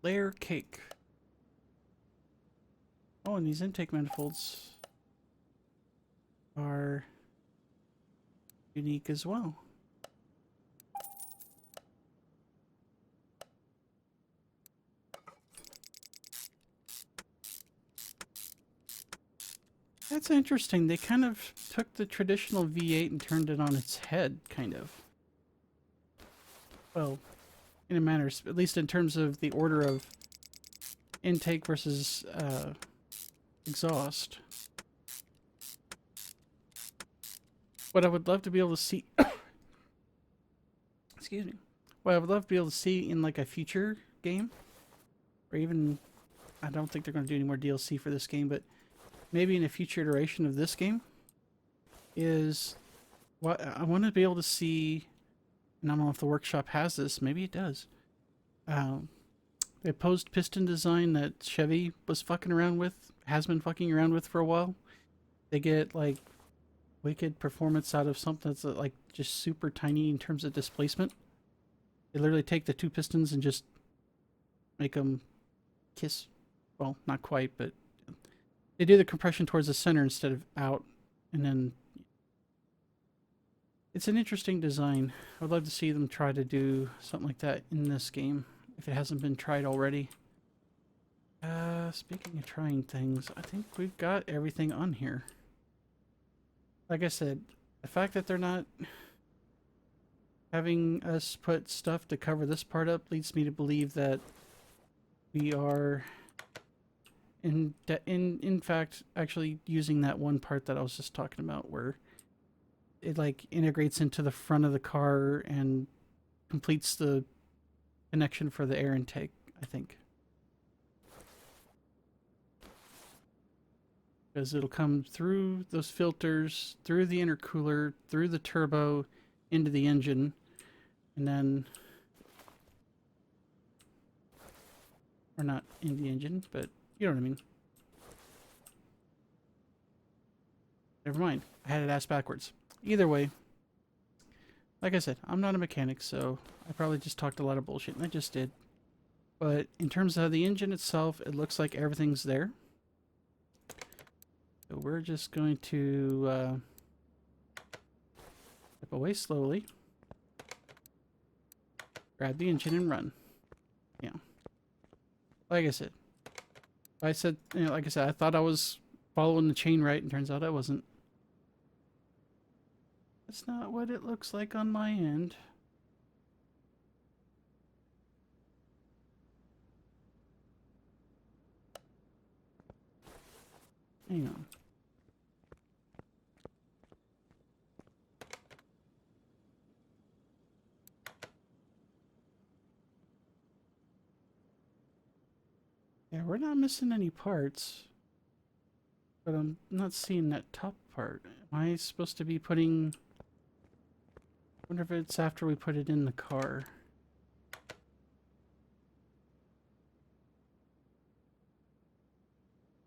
Layer cake. Oh, and these intake manifolds are unique as well. That's interesting. They kind of took the traditional V8 and turned it on its head, kind of. Well, in a manner, at least in terms of the order of intake versus exhaust. What I would love to be able to see... Excuse me. What I would love to be able to see in like a future game, or even... I don't think they're going to do any more DLC for this game, but maybe in a future iteration of this game, is what I want to be able to see, and I don't know if the workshop has this, maybe it does. The opposed piston design that Chevy was fucking around with, has been fucking around with for a while. They get like wicked performance out of something that's like just super tiny in terms of displacement. They literally take the two pistons and just make them kiss. Well, not quite, but they do the compression towards the center instead of out, and then it's an interesting design. I would love to see them try to do something like that in this game, if it hasn't been tried already. Speaking of trying things, I think we've got everything on here. Like I said, the fact that they're not having us put stuff to cover this part up leads me to believe that we are in fact actually using that one part that I was just talking about, where it like integrates into the front of the car and completes the connection for the air intake, I think. Because it'll come through those filters, through the intercooler, through the turbo, into the engine, and then... or not in the engine, but you know what I mean. Never mind. I had it asked backwards. Either way, like I said, I'm not a mechanic, so I probably just talked a lot of bullshit, and I just did. But in terms of the engine itself, it looks like everything's there. So we're just going to step away slowly, grab the engine, and run. Yeah. Like I said, like I said, I thought I was following the chain right, and turns out I wasn't. That's not what it looks like on my end. Hang on. Yeah, we're not missing any parts, but I'm not seeing that top part. Am I supposed to be putting... I wonder if it's after we put it in the car.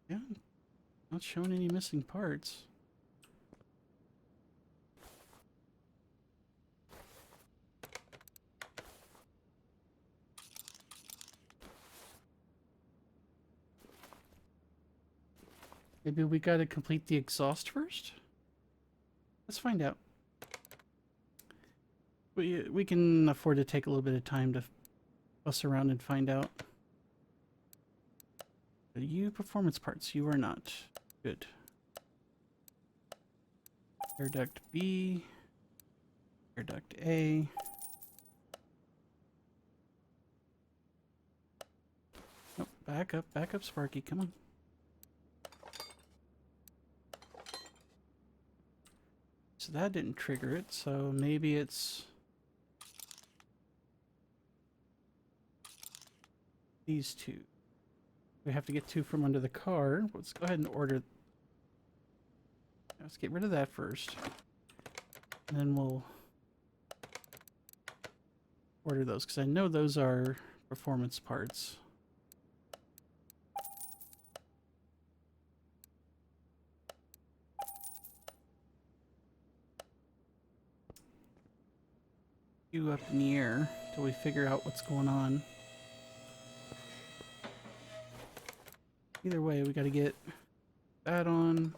Yeah, not showing any missing parts. Maybe we gotta complete the exhaust first? Let's find out. We can afford to take a little bit of time to fuss around and find out. Are you performance parts? You are not. Good. Air duct B. Air duct A. Nope, back up, Sparky, come on. So that didn't trigger it, so maybe it's these two. We have to get two from under the car. Let's go ahead and order. Let's get rid of that first. And then we'll order those, because I know those are performance parts. You up in the air till we figure out what's going on. Either way, we got to get that on.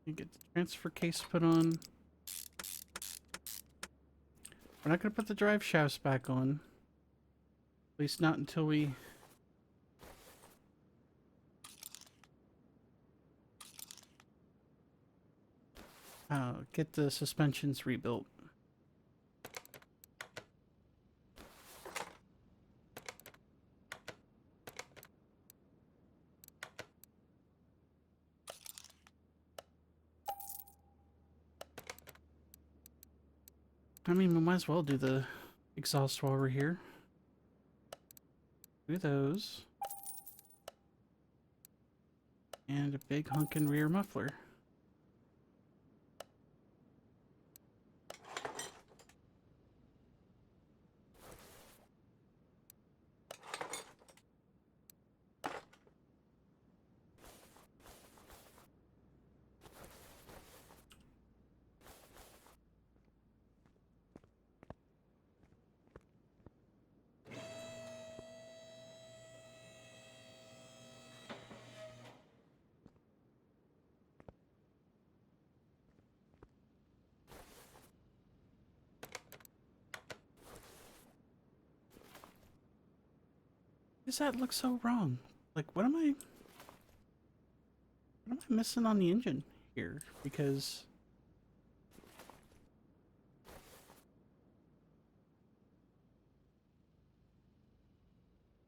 You get the transfer case put on. We're not going to put the drive shafts back on. At least not until we... get the suspensions rebuilt. I mean, we might as well do the exhaust while we're here. Do those. And a big honkin' rear muffler. Does that look so wrong? Like, what am I missing on the engine here? Because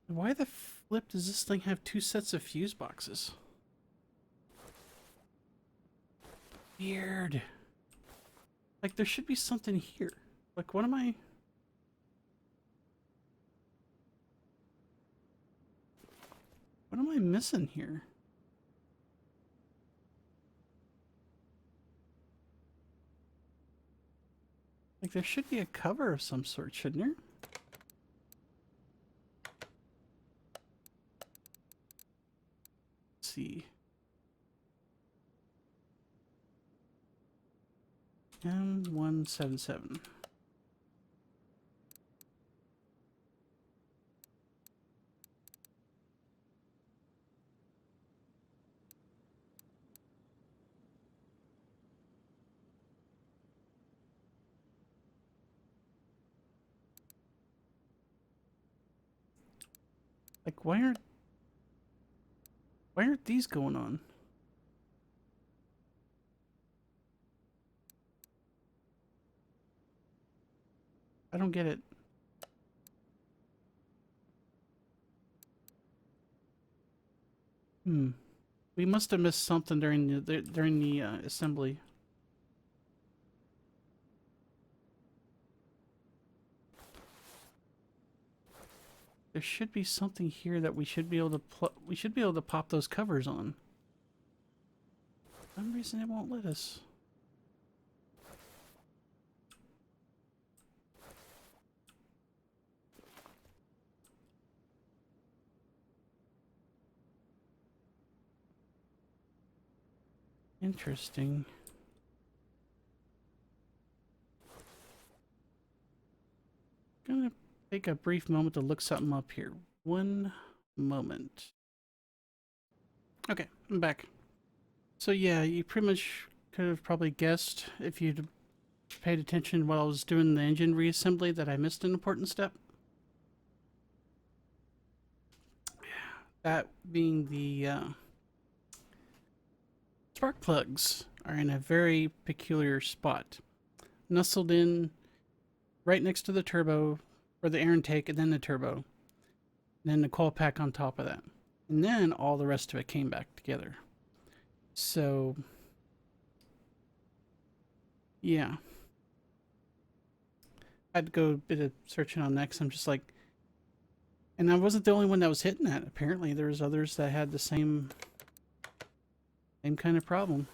why the flip does this thing have two sets of fuse boxes? Weird. Like, there should be something here. Like, what am I... What am I missing here? Like, there should be a cover of some sort, shouldn't there? Let's see. M177. Like, why aren't these going on? I don't get it. We must have missed something during the assembly. There should be something here that we should be able to pop those covers on. For some reason it won't let us. Interesting. Gonna take a brief moment to look something up here. One moment. Okay, I'm back. So yeah, you pretty much could have probably guessed if you'd paid attention while I was doing the engine reassembly that I missed an important step. That being the spark plugs are in a very peculiar spot. Nestled in right next to the turbo, or the air intake, and then the turbo. And then the coil pack on top of that. And then all the rest of it came back together. So, yeah. I had to go a bit of searching on that because I'm just like... And I wasn't the only one that was hitting that. Apparently there was others that had the same kind of problem.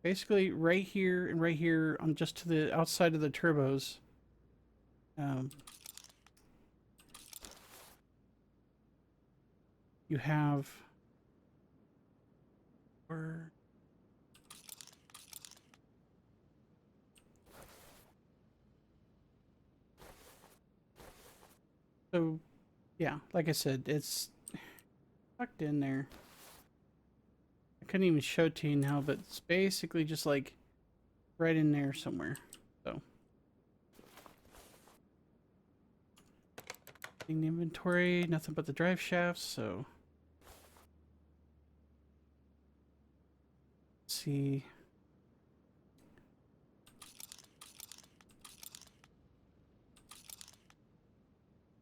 Basically, right here and right here on just to the outside of the turbos, you have... So, yeah, like I said, it's tucked in there. couldn't even show it to you now, but it's basically just like right in there somewhere. So, in the inventory, nothing but the drive shafts. So, let's see.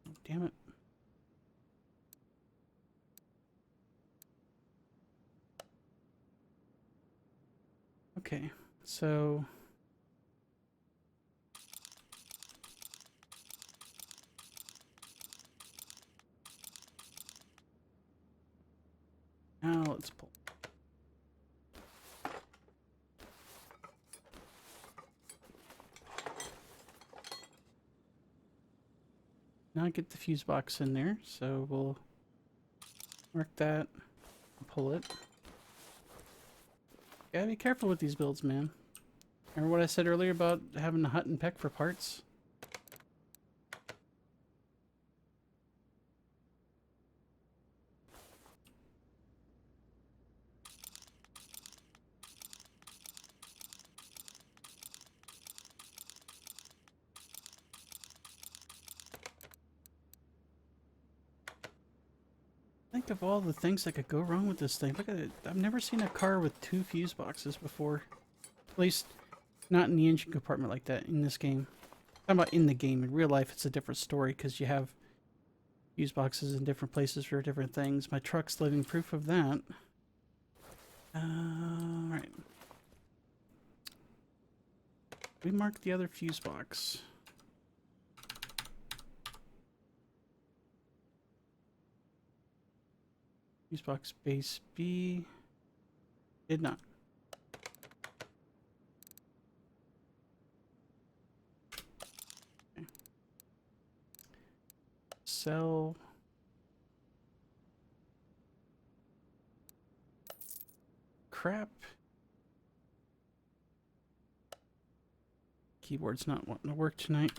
Oh, damn it. Okay, so now let's pull. Now I get the fuse box in there, so we'll mark that, pull it. Gotta be careful with these builds, man. Remember what I said earlier about having to hunt and peck for parts? Think of all the things that could go wrong with this thing. Look at it. I've never seen a car with 2 fuse boxes before. At least not in the engine compartment like that in this game. I'm talking about in the game. In real life, it's a different story because you have fuse boxes in different places for different things. My truck's living proof of that. Alright. We marked the other fuse box. Fuse box base B. Did not. Okay. Cell. Crap. Keyboard's not wanting to work tonight.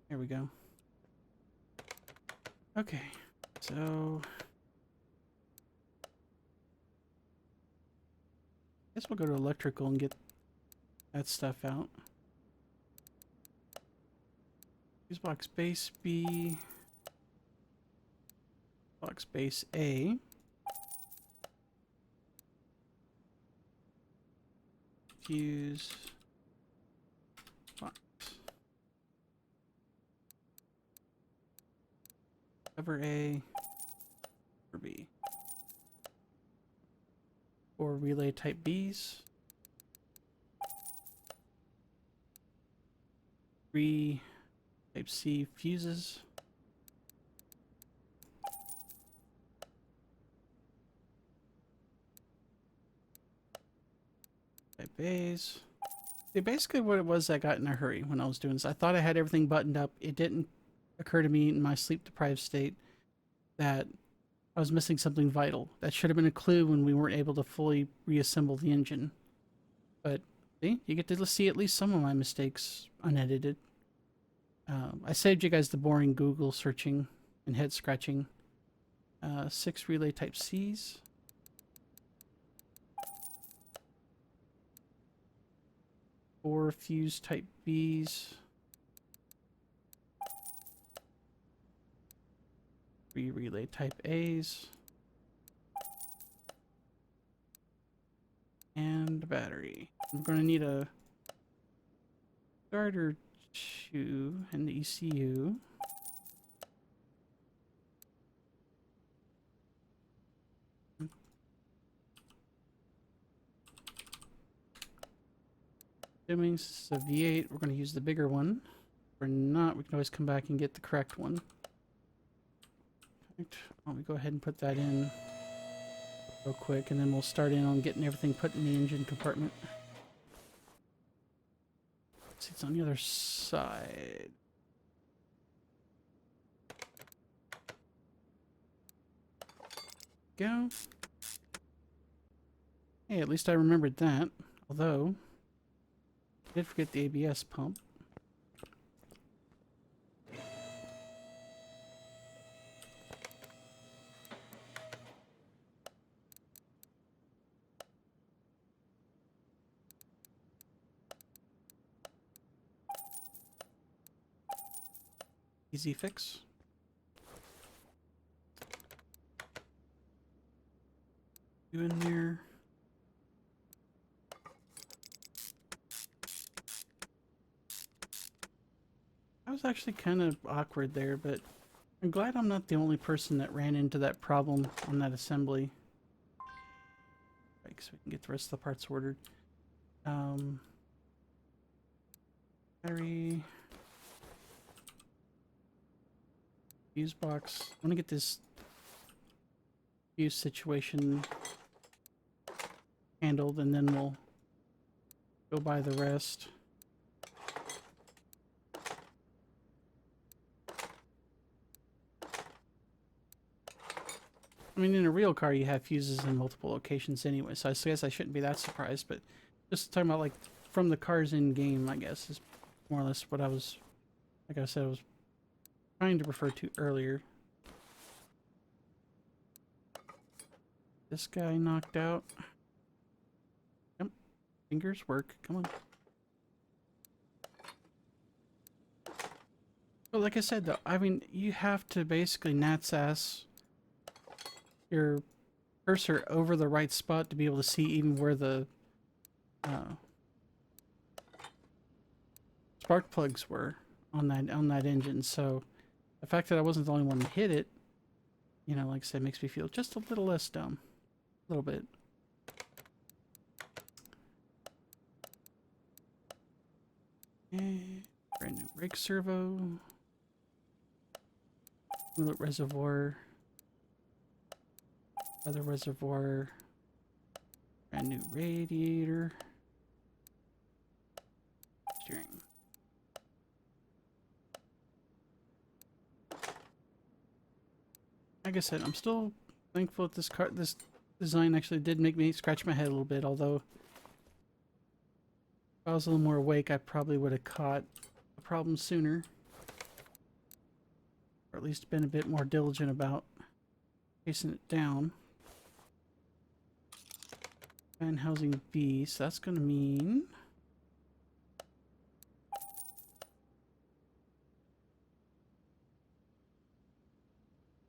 There we go. Okay, so I guess we'll go to electrical and get that stuff out. Fuse box base B, box base A. Fuse box. Cover A or B. 4 relay type Bs. 3 type C fuses. Type A's. See, basically what it was I got in a hurry when I was doing this. I thought I had everything buttoned up. It didn't occur to me in my sleep-deprived state that I was missing something vital. That should have been a clue when we weren't able to fully reassemble the engine. But, see, you get to see at least some of my mistakes unedited. I saved you guys the boring Google searching and head scratching. 6 relay type C's. 4 fuse type Bs. 3 relay type A's. And a battery. I'm going to need a starter 2 and the ECU. Assuming this is a V8, we're going to use the bigger one. If we're not, we can always come back and get the correct one. Right. Why don't we go ahead and put that in real quick, and then we'll start in on getting everything put in the engine compartment. See, it's on the other side. Go. Hey, at least I remembered that. Although, I did forget the ABS pump. Easy fix. You in there. I was actually kind of awkward there, but I'm glad I'm not the only person that ran into that problem on that assembly. Right, so we can get the rest of the parts ordered. Battery. Fuse box. I want to get this fuse situation handled, and then we'll go buy the rest. I mean, in a real car, you have fuses in multiple locations anyway, so I guess I shouldn't be that surprised, but just talking about, like, from the cars in-game, I guess, is more or less what I was, like I said, I was trying to refer to earlier. This guy knocked out. Yep. Fingers work. Come on. But like I said, though, I mean, you have to basically Nat's ass your cursor over the right spot to be able to see even where the spark plugs were on that engine. So the fact that I wasn't the only one to hit it, you know, like I said, makes me feel just a little less dumb. A little bit. And brand new brake servo. Wheelet reservoir. Other reservoir. Brand new radiator. Steering. Like I said, I'm still thankful that this design actually did make me scratch my head a little bit, although if I was a little more awake, I probably would have caught the problem sooner. Or at least been a bit more diligent about chasing it down. Fan housing B, so that's going to mean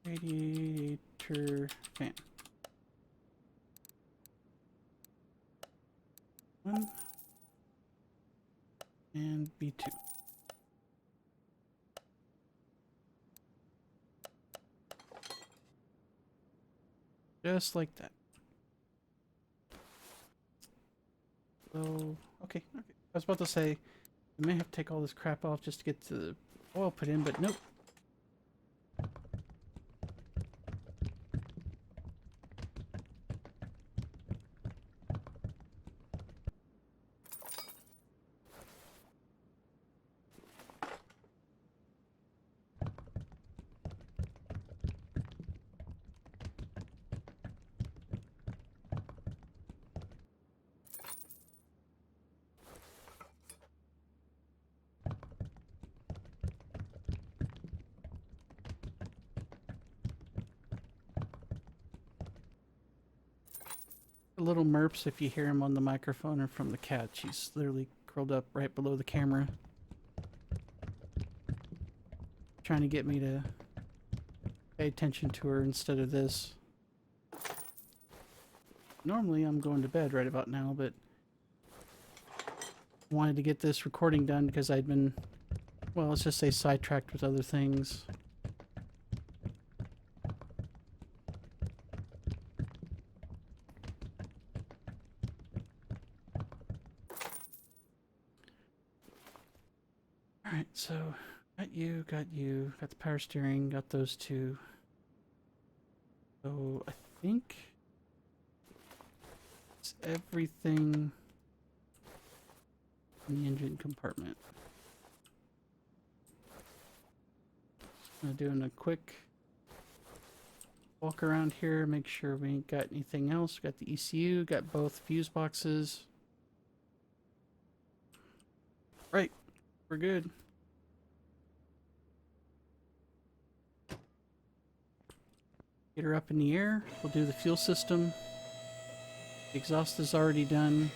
radiator fan. 1 and B2. Just like that. So, okay. I was about to say, I may have to take all this crap off just to get the oil put in, but nope. Little merps, if you hear him on the microphone or from the cat, she's literally curled up right below the camera, trying to get me to pay attention to her instead of this. Normally I'm going to bed right about now, but I wanted to get this recording done because I'd been, well, let's just say sidetracked with other things. Alright, so got the power steering, got those two. So I think it's everything in the engine compartment. I'm doing a quick walk around here, make sure we ain't got anything else. Got the ECU, got both fuse boxes. Right, we're good. Get her up in the air. We'll do the fuel system. The exhaust is already done.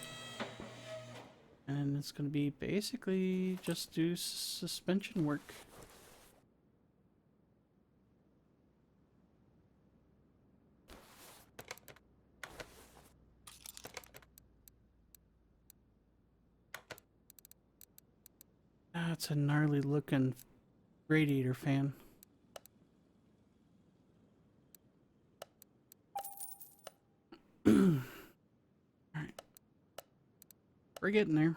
And it's going to be basically just do suspension work. That's a gnarly looking radiator fan. Alright. We're getting there.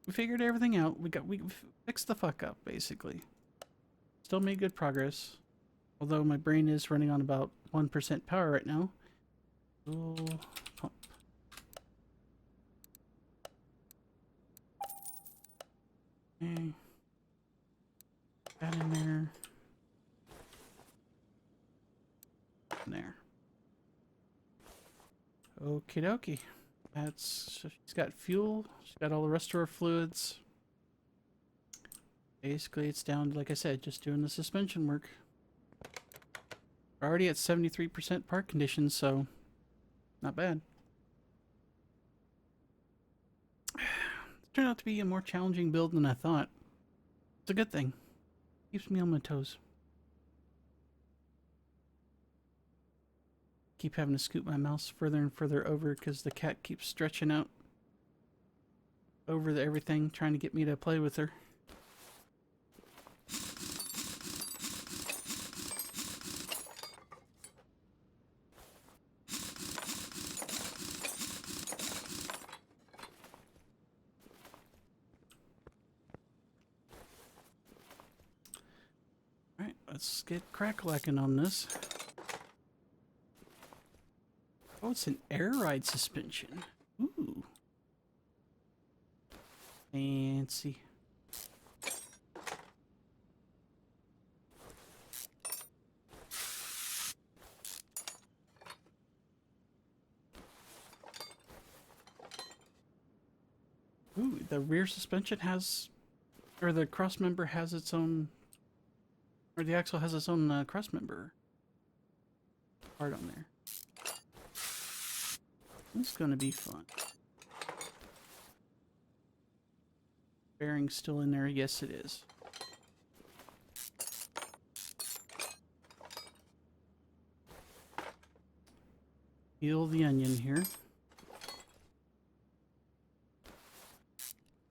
We figured everything out. We fixed the fuck up, basically. Still made good progress. Although my brain is running on about 1% power right now. Fuel pump. Okay. That in there. In there. Okie dokie. So she's got fuel. She's got all the rest of her fluids. Basically, it's down to, like I said, just doing the suspension work. We're already at 73% park condition, so not bad. It turned out to be a more challenging build than I thought. It's a good thing. Keeps me on my toes. Keep having to scoot my mouse further and further over because the cat keeps stretching out over everything, trying to get me to play with her. Alright, let's get crack-lacking on this. Oh, it's an air ride suspension. Ooh. Fancy. Ooh, the rear suspension has, or the cross member has its own, or the axle has its own cross member part on there. This is gonna be fun. Bearing's still in there. Yes, it is. Peel the onion here.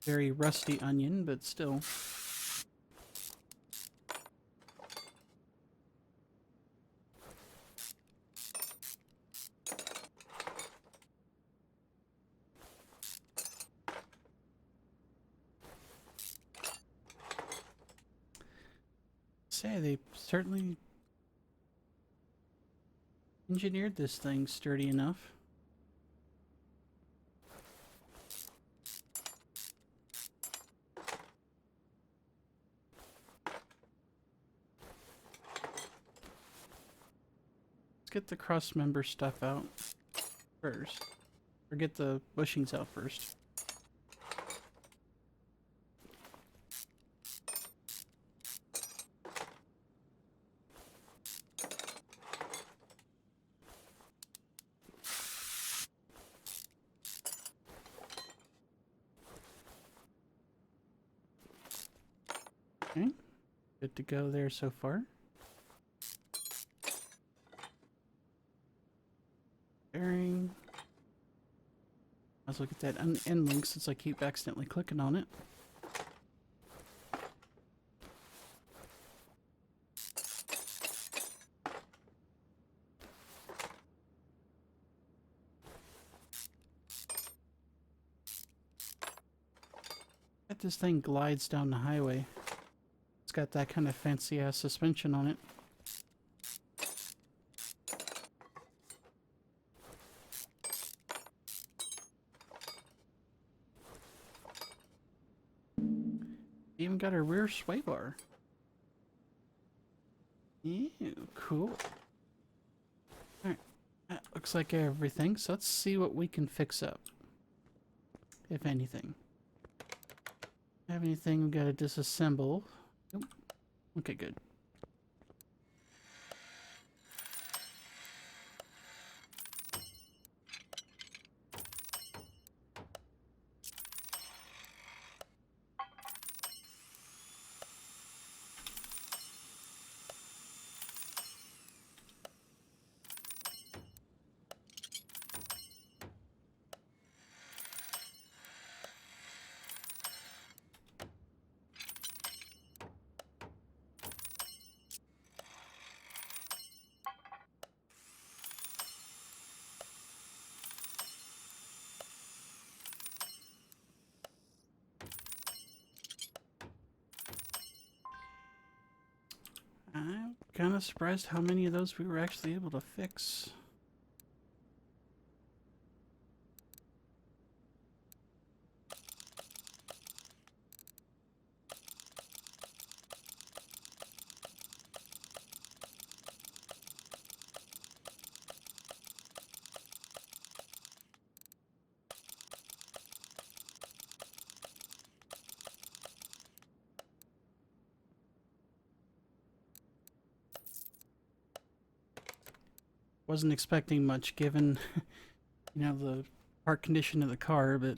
Very rusty onion, but still. Say they certainly engineered this thing sturdy enough. Let's get the cross member stuff out first. Or get the bushings out first. Okay, good to go there so far. Bearing. Let's look at that end link since I keep accidentally clicking on it. This thing glides down the highway. It's got that kind of fancy ass suspension on it. Even got a rear sway bar. Ew, cool. Alright, that looks like everything, so let's see what we can fix up. If anything. Have anything we gotta disassemble? Nope. Okay, good. kind of surprised how many of those we were actually able to fix. Wasn't expecting much given, the part condition of the car, but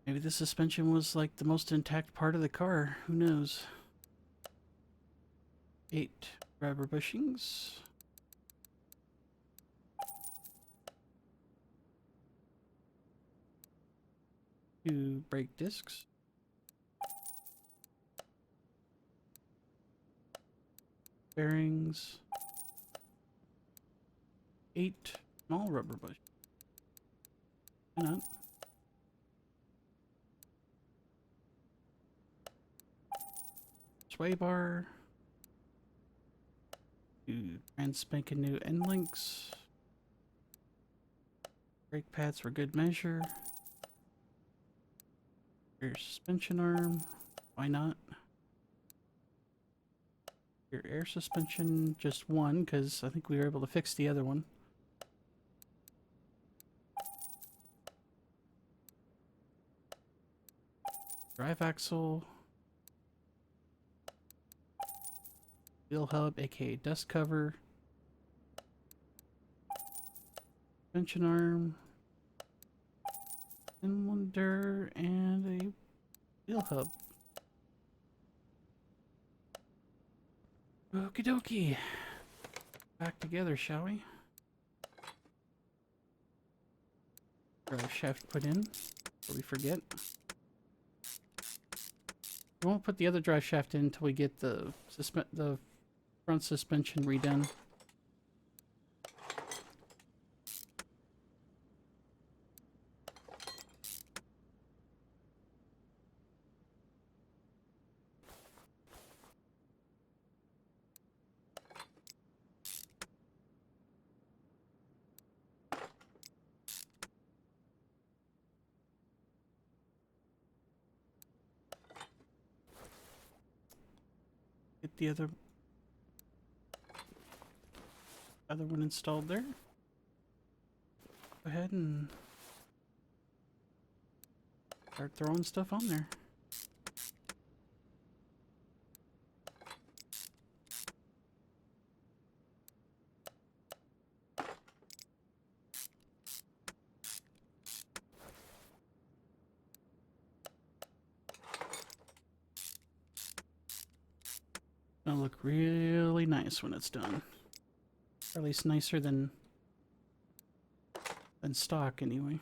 maybe the suspension was like the most intact part of the car. Who knows? 8 rubber bushings. 2 brake discs. 8 bearings. 8 small rubber bushings. Why not? Sway bar. 2 brand spanking new end links. Brake pads for good measure. Rear suspension arm. Why not? Rear air suspension, just one, because I think we were able to fix the other one. Drive axle. Wheel hub, aka dust cover. Suspension arm. Cylinder, and a wheel hub. Okie dokie. Back together, shall we? Drive shaft put in before we forget. We won't put the other drive shaft in until we get the front suspension redone. Get the other one installed there. Go ahead and start throwing stuff on there. It'll look really nice when it's done. Or at least nicer than stock anyway.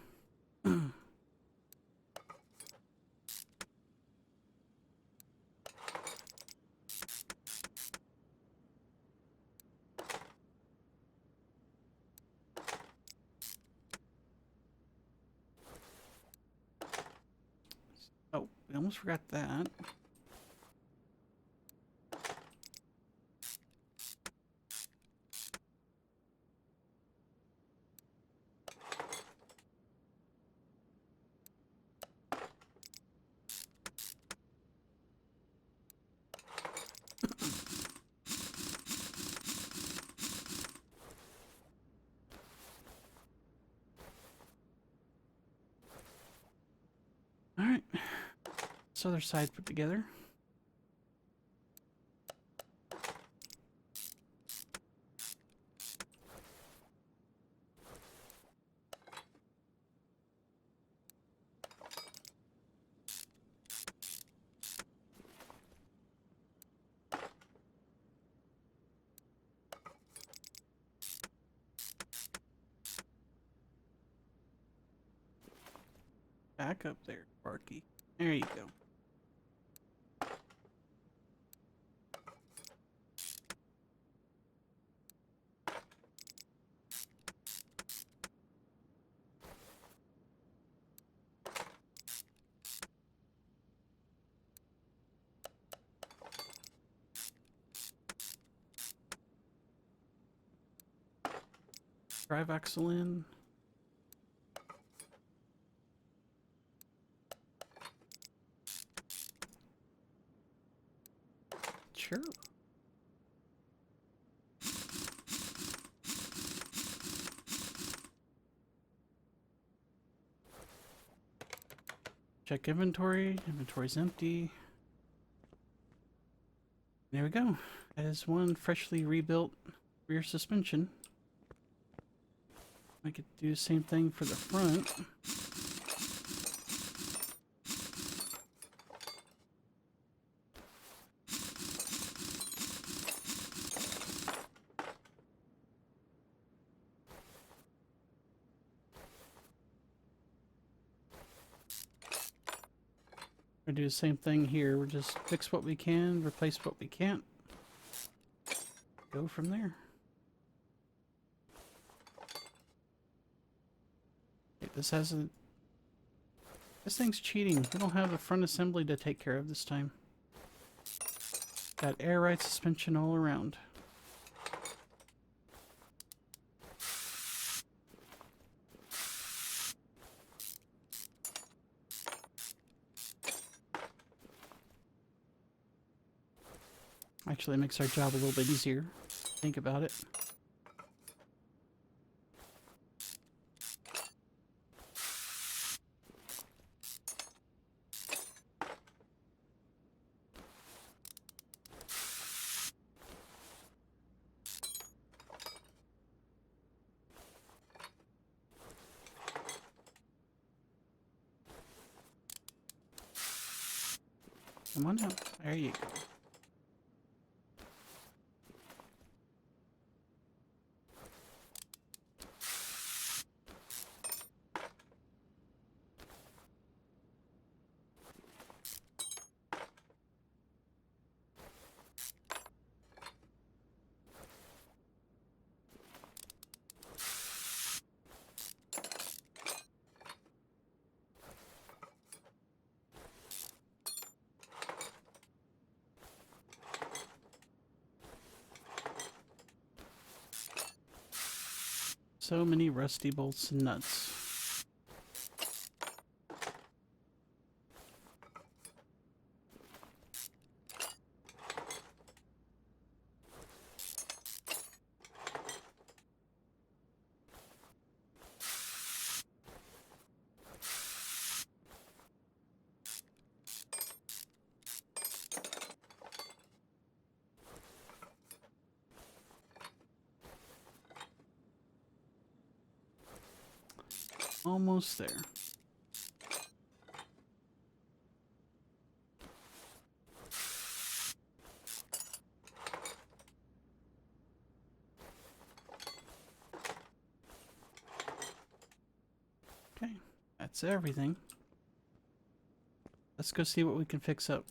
Oh, we almost forgot that. Alright. This other side put together. Back up there, Sparky. There you go. drive axle in. Sure. Check inventory. Inventory's empty. There we go. That is one freshly rebuilt rear suspension. I could do the same thing for the front. We do the same thing here. We'll just fix what we can, replace what we can't. Go from there. Okay, this hasn't... This thing's cheating. We don't have the front assembly to take care of this time. Got air ride suspension all around. Actually, it makes our job a little bit easier. Think about it. Come on out. There you go. So many rusty bolts and nuts. Almost there. Okay, that's everything. Let's go see what we can fix up.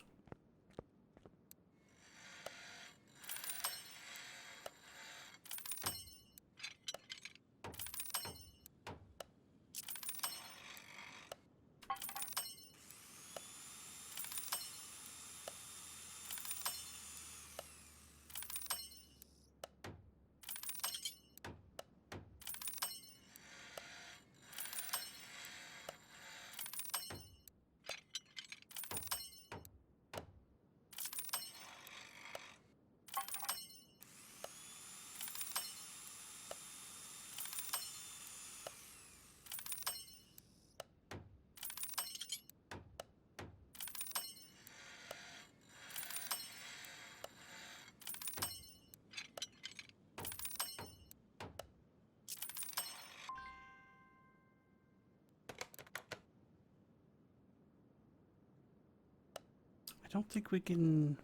I don't think we can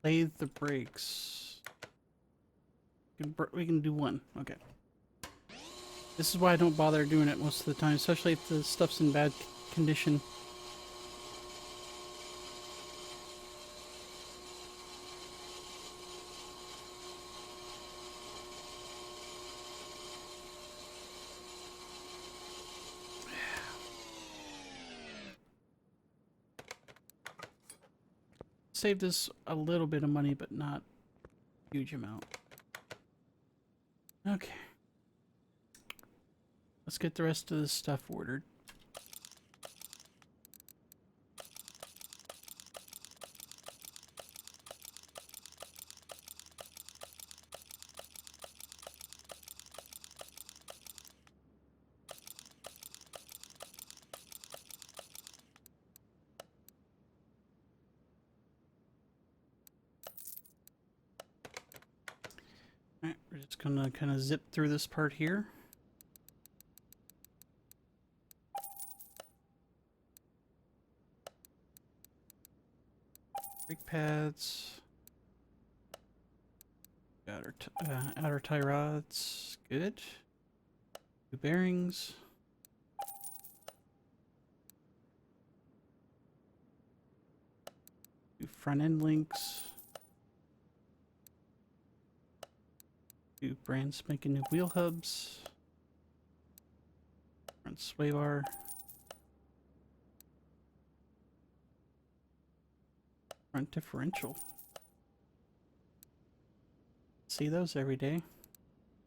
lathe the brakes. We can do one. Okay. This is why I don't bother doing it most of the time, especially if the stuff's in bad condition. Saved us a little bit of money, but not a huge amount. Okay. let's get the rest of this stuff ordered. Alright, we're just gonna kind of zip through this part here. Brake pads. Got our outer tie rods. Good. Two bearings. Two front end links. Two brand spanking new wheel hubs. Front sway bar. Front differential. See those every day,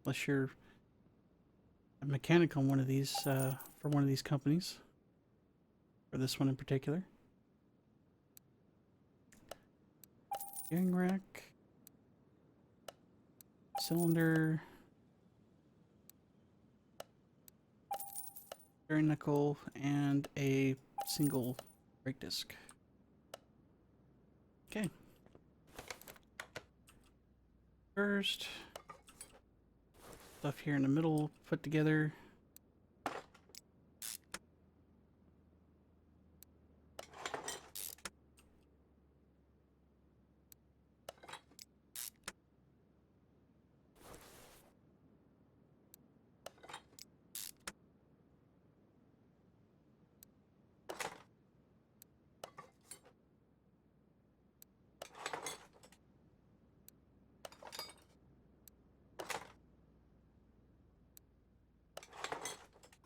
unless you're a mechanic on one of these for one of these companies, or this one in particular. Steering rack, cylinder, steering knuckle, and a single brake disc. Okay. First, stuff here in the middle put together.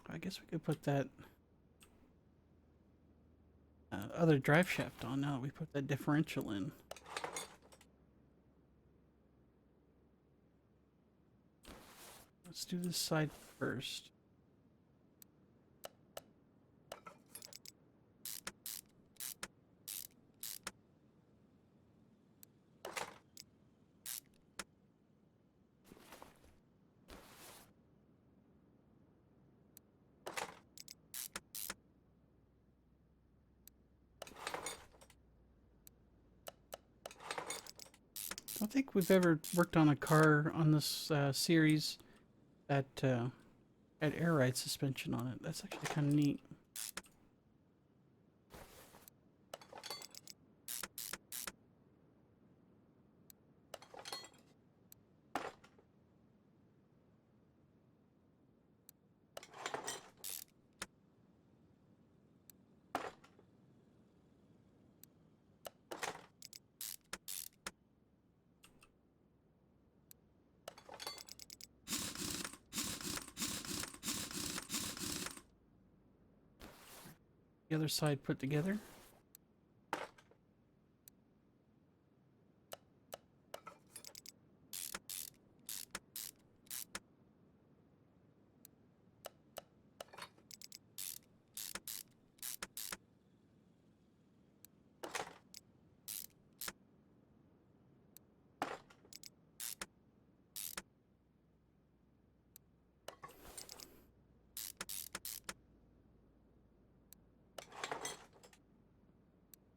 I guess we could put that other drive shaft on now that we put that differential in. Let's do this side first. I don't think we've ever worked on a car on this series that had air ride suspension on it. That's actually kind of neat. The other side put together.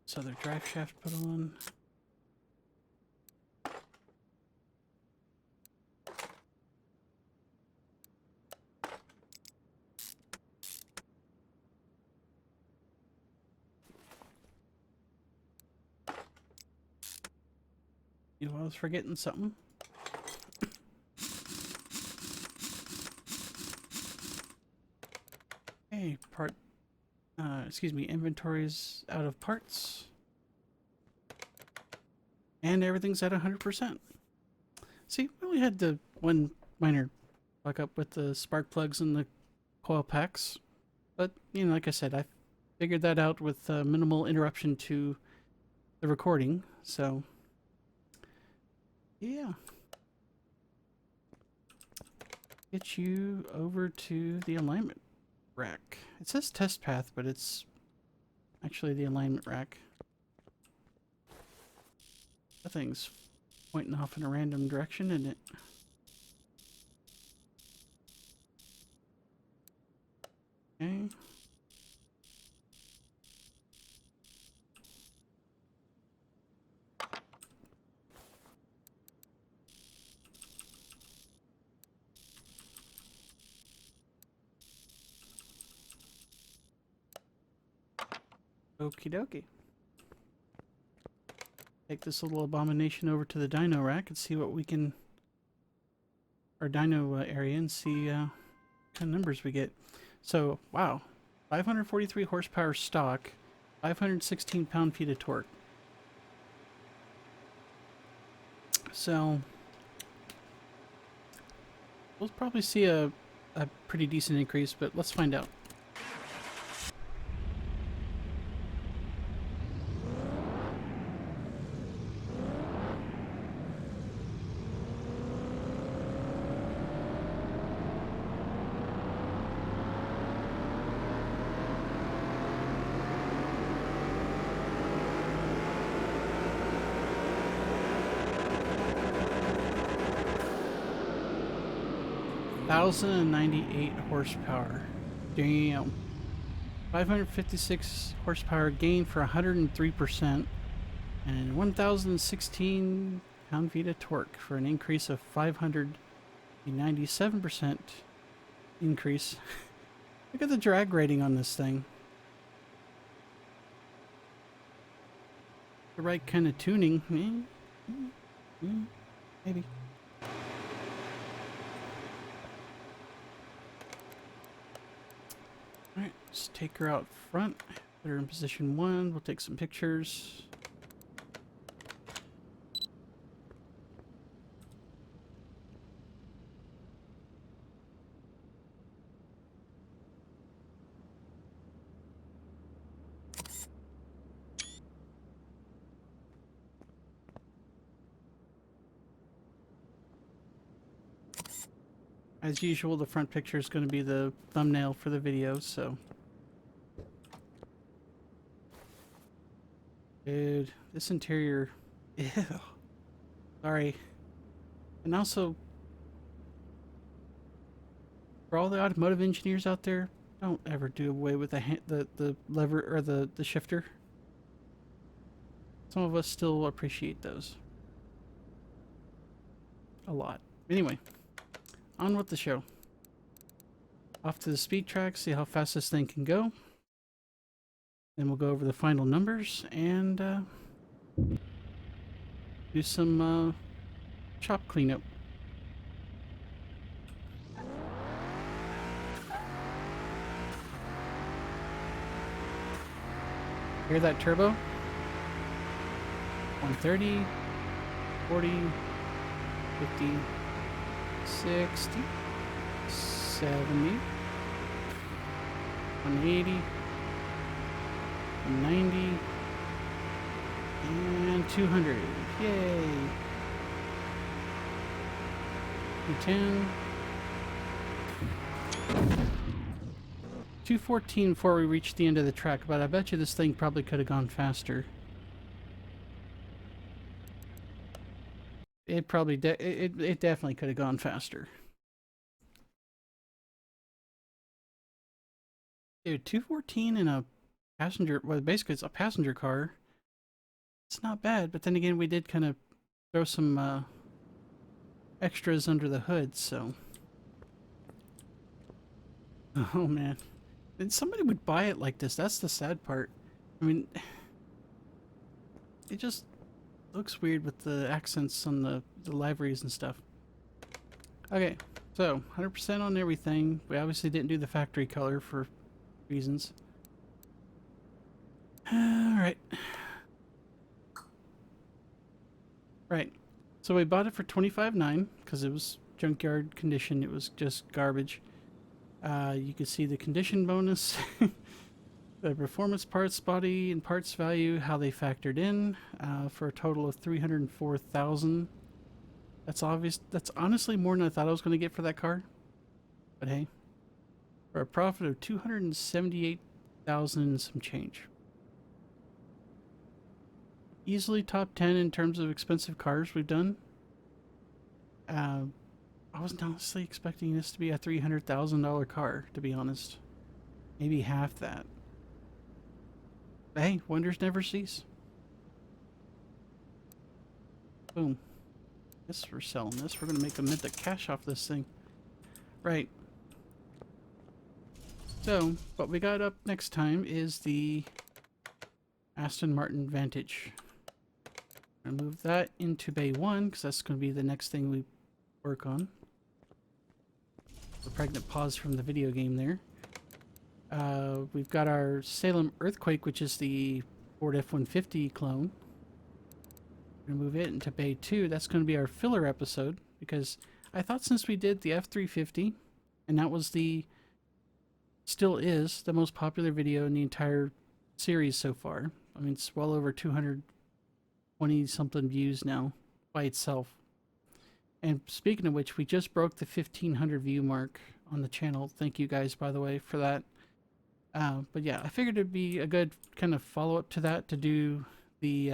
This other drive shaft put on. You know, I was forgetting something. Hey, excuse me, inventory's out of parts. And everything's at 100%. See, we only had the one minor fuck up with the spark plugs and the coil packs. But, you know, like I said, I figured that out with minimal interruption to the recording. So, yeah. get you over to the alignment rack. It says test path, but it's actually the alignment rack. That thing's pointing off in a random direction, isn't it? Okay. Okie dokie. Take this little abomination over to the dyno rack and see what we can, our dyno area, and see what kind of numbers we get. So, wow. 543 horsepower stock, 516 pound-feet of torque. So, we'll probably see a pretty decent increase, but let's find out. $1,098 horsepower. Damn. 556 horsepower gain for 103%. And 1,016 pound-feet of torque for an increase of 597% increase. Look at the drag rating on this thing. The right kind of tuning. Maybe. Alright, let's take her out front. Put her in position 1. We'll take some pictures. As usual, the front picture is going to be the thumbnail for the video, so. Dude, this interior. Ew. Sorry. And also, for all the automotive engineers out there, don't ever do away with the lever or the shifter. Some of us still appreciate those a lot. Anyway. On with the show. Off to the speed track, see how fast this thing can go. Then we'll go over the final numbers and do some shop cleanup. Hear that turbo? 130, 40, 50, 60, 70, 180, 190, and 200. Yay! 210. 214 before we reached the end of the track, but I bet you this thing probably could have gone faster. It probably it definitely could have gone faster. Dude, 214 in a passenger, well, basically it's a passenger car. It's not bad, but then again, we did kind of throw some extras under the hood, so. Oh man. And somebody would buy it like this. That's the sad part. I mean, it just looks weird with the accents on the liveries and stuff. Okay, so 100% on everything. We obviously didn't do the factory color for reasons. Alright. Right. So we bought it for $25,900 because it was junkyard condition. It was just garbage. You can see the condition bonus. The performance parts, body, and parts value, how they factored in, for a total of $304,000. That's obvious. That's honestly more than I thought I was going to get for that car. But hey, for a profit of 278,000 and some change. Easily top 10 in terms of expensive cars we've done. I wasn't honestly expecting this to be a $300,000 car, to be honest. Maybe half that. But hey, wonders never cease. Boom. Guess we're selling this. We're going to make a mint of cash off this thing. Right. So, what we got up next time is the Aston Martin Vantage. I'm gonna move that into Bay 1 because that's going to be the next thing we work on. The pregnant pause from the video game there. We've got our Salem Earthquake, which is the Ford F-150 clone. We're going to move it into Bay 2. That's going to be our filler episode because I thought since we did the F-350, and that was still is the most popular video in the entire series so far. I mean, it's well over 220 something views now by itself. And speaking of which, we just broke the 1,500 view mark on the channel. Thank you guys, by the way, for that. But yeah, I figured it'd be a good kind of follow-up to that to do the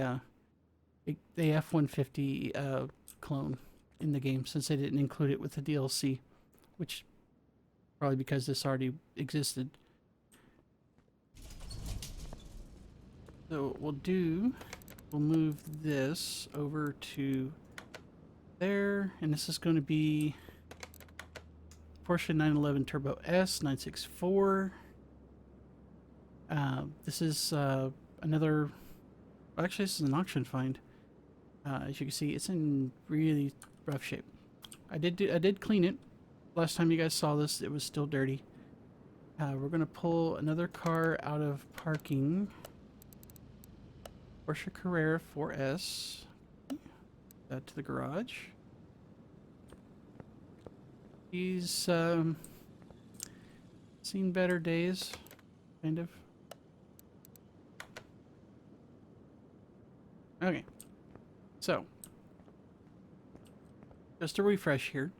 F-150 clone in the game, since they didn't include it with the DLC, which probably because this already existed. So what we'll move this over to there, and this is going to be Porsche 911 Turbo S 964. This is another. Actually, this is an auction find. As you can see, it's in really rough shape. I did clean it. Last time you guys saw this, it was still dirty. We're gonna pull another car out of parking. Porsche Carrera 4S. That to the garage. He's seen better days, kind of. Okay, so just a refresh here.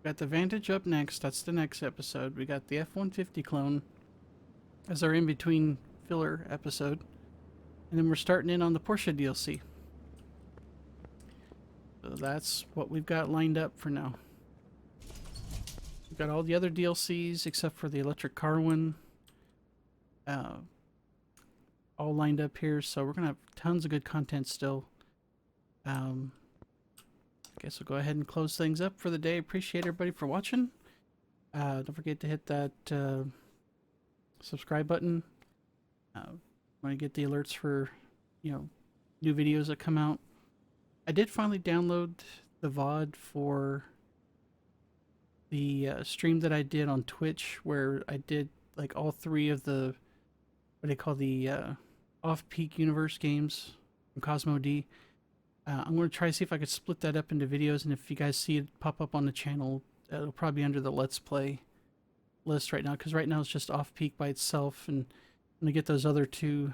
Got the Vantage up next. That's the next episode. We got the F-150 clone as our in-between filler episode. And then we're starting in on the Porsche DLC. So that's what we've got lined up for now. We've got all the other DLCs except for the electric car one. All lined up here. So we're going to have tons of good content still. I guess we'll go ahead and close things up for the day. Appreciate everybody for watching. Don't forget to hit that subscribe button. Want to get the alerts for, new videos that come out. I did finally download the VOD for the stream that I did on Twitch, where I did like all three of the what they call the off-peak universe games from Cosmo D. I'm going to try to see if I could split that up into videos, and if you guys see it pop up on the channel, it'll probably be under the Let's Play list right now, because right now it's just off-peak by itself, and I'm going to get those other two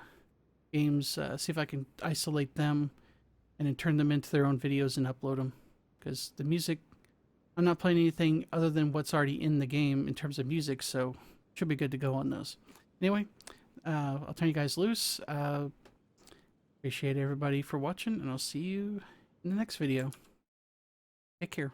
games, see if I can isolate them, and then turn them into their own videos and upload them, because the music, I'm not playing anything other than what's already in the game in terms of music, so should be good to go on those. Anyway, I'll turn you guys loose. Appreciate everybody for watching, and I'll see you in the next video. Take care.